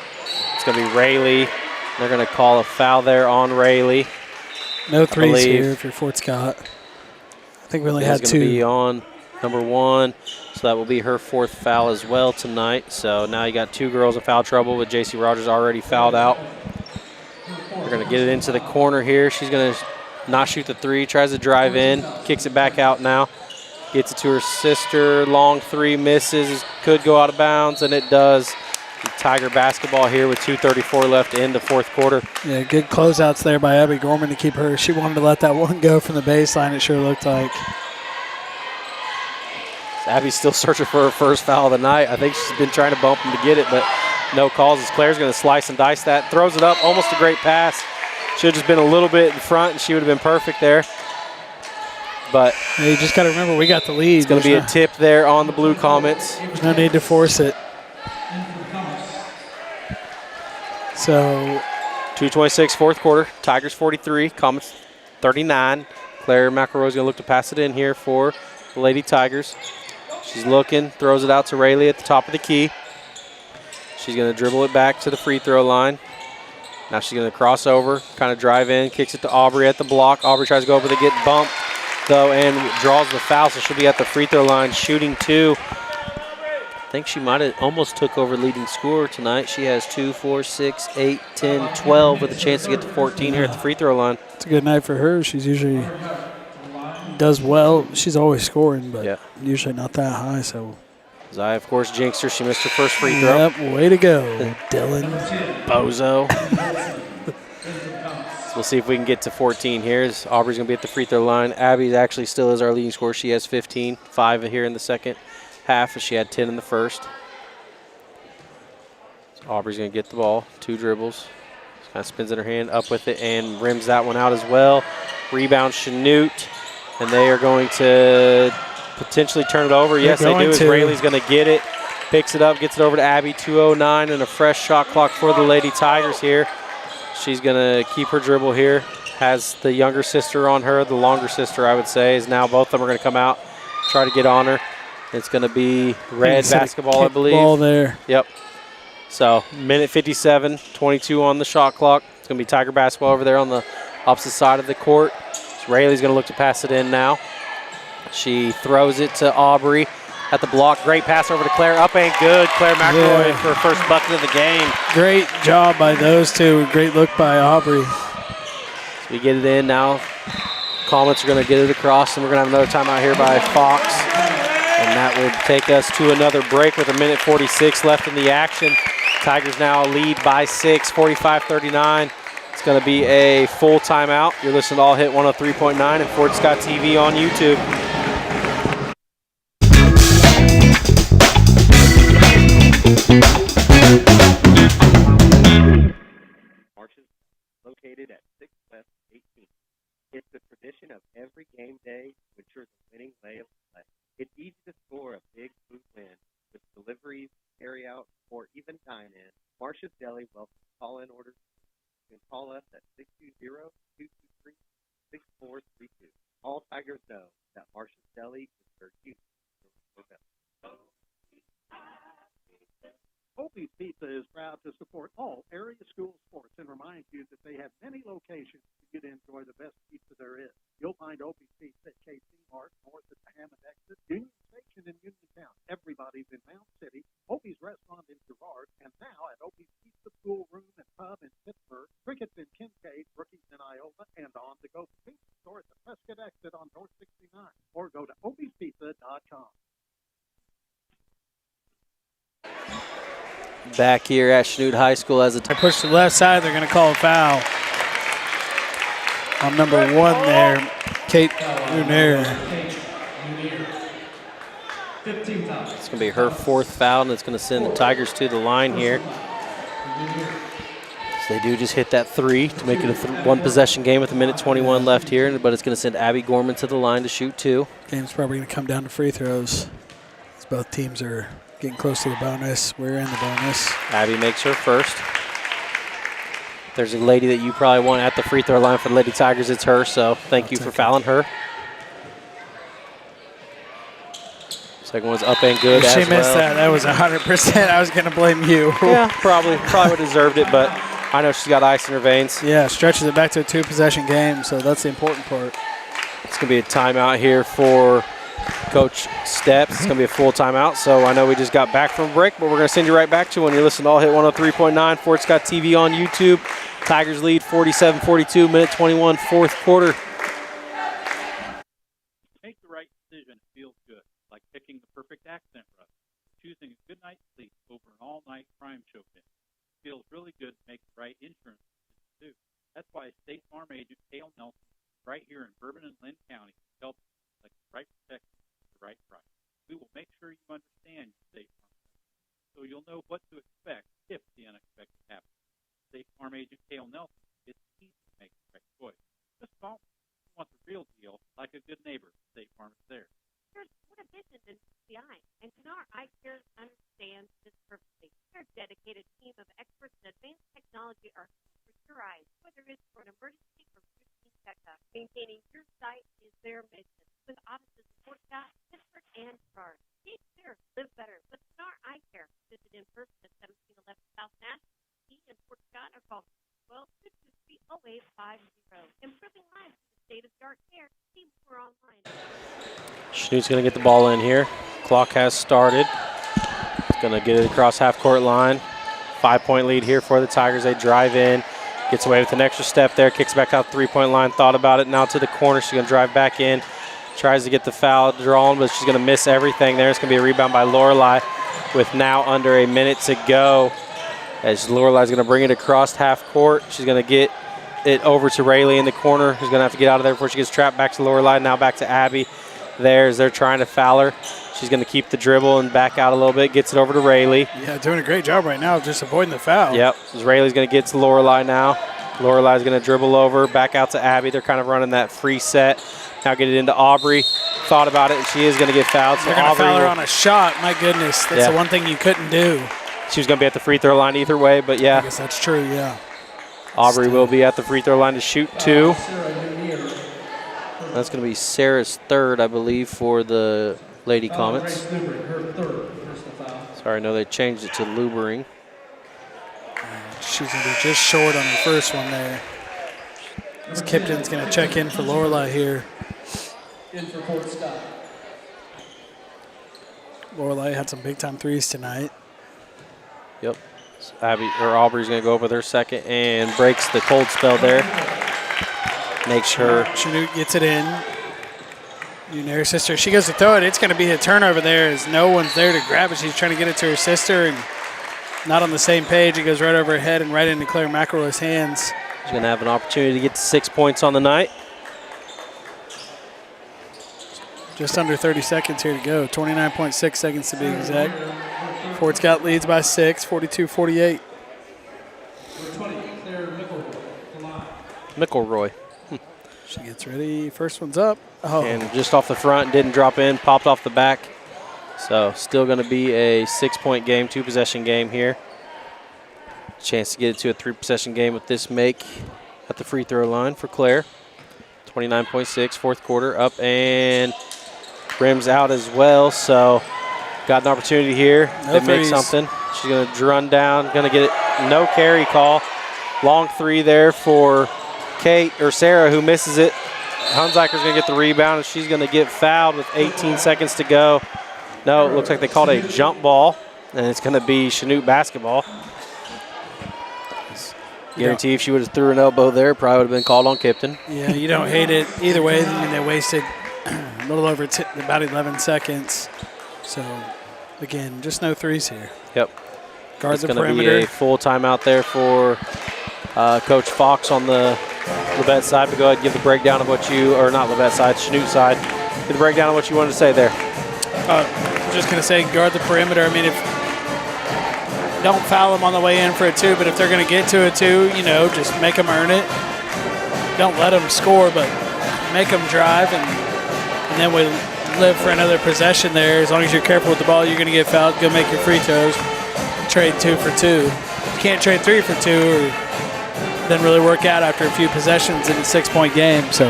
It's going to be Rayleigh. They're going to call a foul there on Rayleigh. No threes here for Fort Scott. I think we only had 2. Going to be on number 1, so that will be her 4th foul as well tonight. So now you got 2 girls in foul trouble with JC Rogers already fouled out. They're going to get it into the corner here. She's going to not shoot the 3, tries to drive in, kicks it back out now. Gets it to her sister. Long three misses. Could go out of bounds, and it does. Tiger basketball here with 2:34 left in the fourth quarter. Yeah, good closeouts there by Abby Gorman to keep her. She wanted to let that one go from the baseline, it sure looked like. Abby's still searching for her first foul of the night. I think she's been trying to bump him to get it, but no calls. As Claire's going to slice and dice that. Throws it up. Almost a great pass. Should have just been a little bit in front, and she would have been perfect there. But yeah, you just got to remember we got the lead. It's going to be a tip there on the Blue Comets. There's no need to force it. So 2:26 fourth quarter. Tigers 43, Comets 39. Claire McElroy is going to look to pass it in here for the Lady Tigers. She's looking, throws it out to Rayleigh at the top of the key. She's going to dribble it back to the free throw line. Now she's going to cross over, kind of drive in, kicks it to Aubrey at the block. Aubrey tries to go over to get bumped, though, and draws the foul, so she'll be at the free throw line shooting two. I think she might have almost took over leading scorer tonight. She has 2, 4, 6, 8, 10, 12 with a chance to get to 14 here at the free throw line. It's a good night for her. She's usually does well. She's always scoring, but usually not that high. So Zaya, of course, jinxed her. She missed her first free throw. Yep, way to go, Dylan. Bozo. So we'll see if we can get to 14 here. As Aubrey's going to be at the free throw line. Abby actually still is our leading scorer. She has 15, 5 here in the second half, as she had 10 in the first. So Aubrey's going to get the ball, 2 dribbles. Kind of spins in her hand, up with it, and rims that one out as well. Rebound Chanute, and they are going to potentially turn it over. Yes, they do. As Rayleigh's going to get it, picks it up, gets it over to Abby. 2:09 and a fresh shot clock for the Lady Tigers here. She's going to keep her dribble here. Has the younger sister on her, the longer sister, I would say, is now both of them are going to come out, try to get on her. It's going to be red basketball, I believe. Ball there. Yep. So, minute 57, 22 on the shot clock. It's going to be Tiger basketball over there on the opposite side of the court. So Rayleigh's going to look to pass it in now. She throws it to Aubrey at the block. Great pass over to Claire. Up ain't good. Claire McElroy for her first bucket of the game. Great job by those two. Great look by Aubrey. So we get it in now. Comets are going to get it across, and we're going to have another timeout here by Fox. And that will take us to another break with 1:46 left in the action. Tigers now lead by 6, 45-39. It's going to be a full timeout. You're listening to All Hit 103.9 and Fort Scott TV on YouTube. Marches located at 6 West 18. It's the tradition of every game day to ensure the winning lay of play. It's easy to score a big food win with deliveries, carry-out, or even dine-in. Marcia's Deli welcomes call-in orders. You can call us at 620-223-6432. All Tigers know that Marcia's Deli is where you go. Opie's Pizza is proud to support all area school sports and remind you that they have many locations for you to enjoy the best pizza there is. You'll find Opie's Pizza at KC Mart, north at the Hammond exit, Union Station in Uniontown. Everybody's in Mount City, Opie's Restaurant in Girard, and now at Opie's Pizza Pool Room and Pub in Pittsburgh, Crickets in Kincaid, Brookings in Iowa, and on the Go Pizza Store at the Prescott exit on North 69. Or go to opiespizza.com. Back here at Chanute High School as a I push to the left side. They're going to call a foul on number 1 there, Kate Munier. It's going to be her 4th foul, and it's going to send the Tigers to the line here. So they do just hit that 3 to make it a one-possession game with 1:21 left here, but it's going to send Abby Gorman to the line to shoot 2. Game's probably going to come down to free throws, as both teams are getting close to the bonus. We're in the bonus. Abby makes her first. There's a lady that you probably want at the free throw line for the Lady Tigers. It's her, so thank you for fouling her. Second one's up and good as well. She missed that. That was 100%. I was going to blame you. Yeah, probably would have deserved it, but I know she's got ice in her veins. Yeah, stretches it back to a 2-possession game, so that's the important part. It's going to be a timeout here for Coach Steps. It's going to be a full timeout, so I know we just got back from break, but we're going to send you right back to when you listen to All Hit 103.9, Fort Scott TV on YouTube. Tigers lead 47-42, 1:21, fourth quarter. Make the right decision. It feels good. all-night crime show finish. Feels really good to make the right insurance decision, too. That's why State Farm agent Cale Nelson, right here in Bourbon and Lynn County, helps select the right protection at the right price. We will make sure you understand your State Farm, so you'll know what to expect if the unexpected happens. State Farm agent Cale Nelson, it's easy to make the right choice. Just call me. If you want the real deal, like a good neighbor, State Farm is there. There's what a vision in the eye, and Canar Eye Care understands this perfectly. Their dedicated team of experts in advanced technology are for your eyes, whether it's for an emergency or routine checkup. Maintaining your sight is their mission. With offices in Fort Scott, Pittsburgh, and Charlotte. Take care, live better with Canar Eye Care. Visit in person at 1711 South Nashville in Fort Scott or call 12-223-0850. Improving lives with state-of-the-art care. See more online. Chanute's going to get the ball in here. Clock has started. It's going to get it across half-court line. 5-point lead here for the Tigers. They drive in. Gets away with an extra step there. Kicks back out 3-point line. Thought about it. Now to the corner. She's going to drive back in. Tries to get the foul drawn, but she's going to miss everything there. It's going to be a rebound by Lorelei with now under a minute to go. As Lorelei's going to bring it across half court. She's going to get it over to Rayleigh in the corner, who's going to have to get out of there before she gets trapped. Back to Lorelei, now back to Abby. There as they're trying to foul her. She's going to keep the dribble and back out a little bit. Gets it over to Rayleigh. Yeah, doing a great job right now of just avoiding the foul. Yep, as Rayleigh's going to get to Lorelei now. Lorelei's going to dribble over, back out to Abby. They're kind of running that free set. Now get it into Aubrey. Thought about it, and she is going to get fouled. So they're going to foul her on a shot. My goodness, that's the one thing you couldn't do. She was going to be at the free throw line either way, but yeah. I guess that's true, yeah. Aubrey will be at the free throw line to shoot two. That's going to be Sarah's third, I believe, for the Lady Comets. Sorry, I know they changed it to Lubering. She's going to be just short on the first one there. As Kipton's going to check in for Lorelei here. In for Fort Scott. Lorelei had some big-time threes tonight. Yep. Aubrey's going to go up with her second and breaks the cold spell there. Makes her. Chanute gets it in. Her sister. She goes to throw it. It's going to be a turnover there as no one's there to grab it. She's trying to get it to her sister and not on the same page. It goes right over her head and right into Claire McElroy's hands. She's going to have an opportunity to get to 6 points on the night. Just under 30 seconds here to go. 29.6 seconds to be exact. Fort Scott leads by 6, 42-48. McElroy. She gets ready. First one's up. Oh. And just off the front, didn't drop in, popped off the back. So still going to be a 6-point game, 2-possession game here. Chance to get it to a 3-possession game with this make at the free throw line for Claire. 29.6, fourth quarter, up and rims out as well. So got an opportunity here to make something. She's going to run down, going to get it. No carry call. Long three there for Sarah, who misses it. Hunziker's going to get the rebound, and she's going to get fouled with 18 seconds to go. No, it looks like they called a jump ball, and it's going to be Chanute basketball. Guarantee if she would have threw an elbow there, probably would have been called on Kipton. Yeah, you don't hate it either way. I mean, they wasted a little over about 11 seconds. So, again, just no threes here. Yep. Guard the perimeter. It's going to be a full timeout there for Coach Fox on the Levette side. But go ahead and give the breakdown of what you, or not Levette side, Chanute side. Give the breakdown of what you wanted to say there. I'm just going to say guard the perimeter. I mean, don't foul them on the way in for a two, but if they're going to get to a two, just make them earn it. Don't let them score, but make them drive, and then we live for another possession there. As long as you're careful with the ball, you're going to get fouled. Go make your free throws. Trade 2 for 2. You can't trade 3 for 2 or then really work out after a few possessions in a 6-point game. So,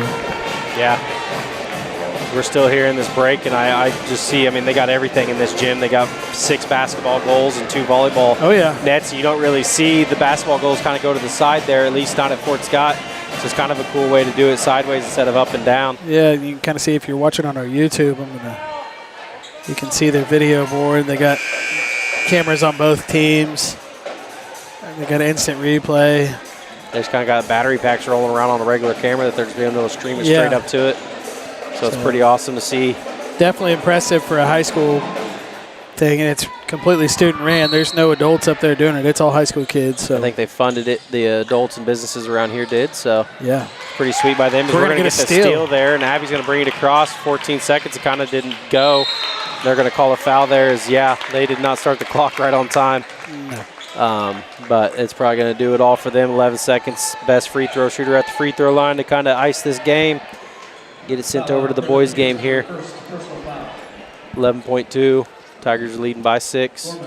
yeah. We're still here in this break, and I just see, they got everything in this gym. They got 6 basketball goals and 2 volleyball nets. You don't really see the basketball goals kind of go to the side there, at least not at Fort Scott. So it's kind of a cool way to do it sideways instead of up and down. Yeah, you can kind of see if you're watching on our YouTube. You can see their video board. They got cameras on both teams. They got instant replay. They just kind of got battery packs rolling around on a regular camera that they're just being able to stream it straight up to it. So it's pretty awesome to see. Definitely impressive for a high school thing, and it's completely student ran. There's no adults up there doing it. It's all high school kids. So I think they funded it. The adults and businesses around here did. So yeah, pretty sweet by them. We're going to get the steal there, and Abby's going to bring it across. 14 seconds. It kind of didn't go. They're going to call a foul there. They did not start the clock right on time. No. But it's probably going to do it all for them. 11 seconds. Best free throw shooter at the free throw line to kind of ice this game. Get it sent over to the boys' game here. 11.2. Tigers are leading by 6.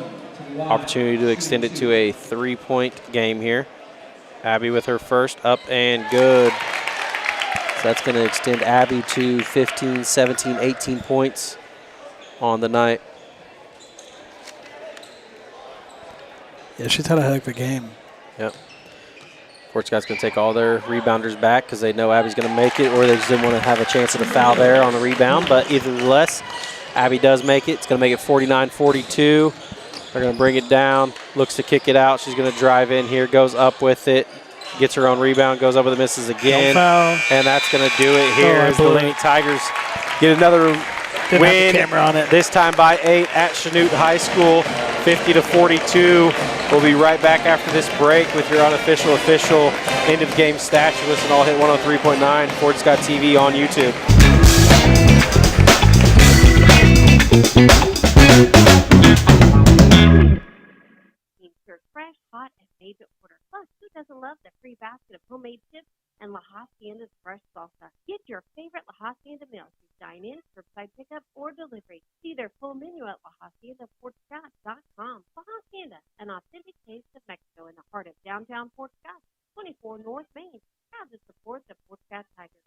Opportunity to extend it to a 3-point game here. Abby with her first, up and good. So that's going to extend Abby to 15, 17, 18 points on the night. Yeah, she's had a heck of a game. Yep. Fort Scott's going to take all their rebounders back because they know Abby's going to make it, or they just didn't want to have a chance at a foul there on the rebound. But either less, Abby does make it. It's going to make it 49-42. They're going to bring it down. Looks to kick it out. She's going to drive in here, goes up with it, gets her own rebound, goes up with it, misses again. And that's going to do it here as the Lady Tigers get another win. Camera on it. This time by 8 at Chanute High School, 50-42. We'll be right back after this break with your unofficial, official end-of-game stats. You listen, I'll hit 103.9 Fort Scott TV on YouTube. Served fresh, hot, and made to order. Plus, who doesn't love the free basket of homemade chips and La Hacienda's fresh salsa? Get your favorite La Hacienda meal. Dine in, curbside pickup, or delivery. See their full menu at LaHaciendaFortScott.com. La Hacienda, an authentic taste of Mexico in the heart of downtown Fort Scott, 24 North Main. Proud to support the Fort Scott Tigers.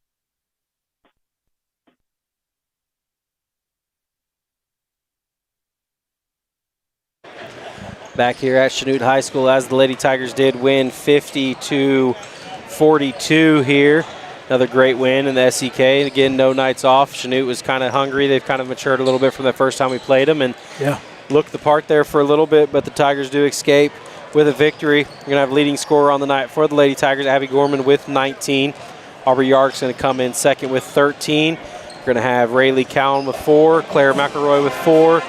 Back here at Chanute High School as the Lady Tigers did win 50-42 here. Another great win in the SEK. Again, no nights off. Chanute was kind of hungry. They've kind of matured a little bit from the first time we played them and looked the part there for a little bit, but the Tigers do escape with a victory. We're going to have leading scorer on the night for the Lady Tigers, Abby Gorman with 19. Aubrey Yark's going to come in second with 13. We're going to have Rayleigh Cowan with 4, Claire McElroy with 4,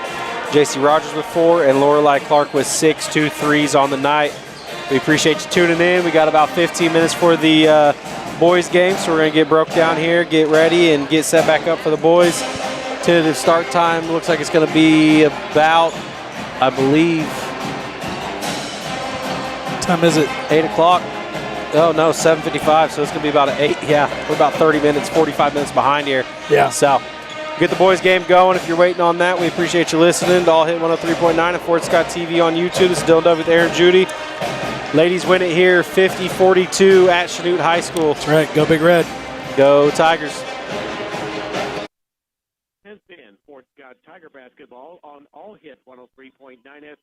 JC Rogers with 4, and Lorelei Clark with 6, 2 threes on the night. We appreciate you tuning in. We got about 15 minutes for the boys game, so we're going to get broke down here, get ready, and get set back up for the boys. Tentative start time looks like it's going to be about, I believe, what time is it? 8 o'clock. Oh, no, 7:55, so it's going to be about an 8. Yeah, we're about 30 minutes, 45 minutes behind here. Yeah. So get the boys game going. If you're waiting on that, we appreciate you listening to All Hit 103.9 and Fort Scott TV on YouTube. This is Dylan W with Aaron Judy. Ladies win it here 50-42 at Chanute High School. That's right. Go Big Red. Go Tigers. Has been Fort Scott Tiger basketball on All Hit 103.9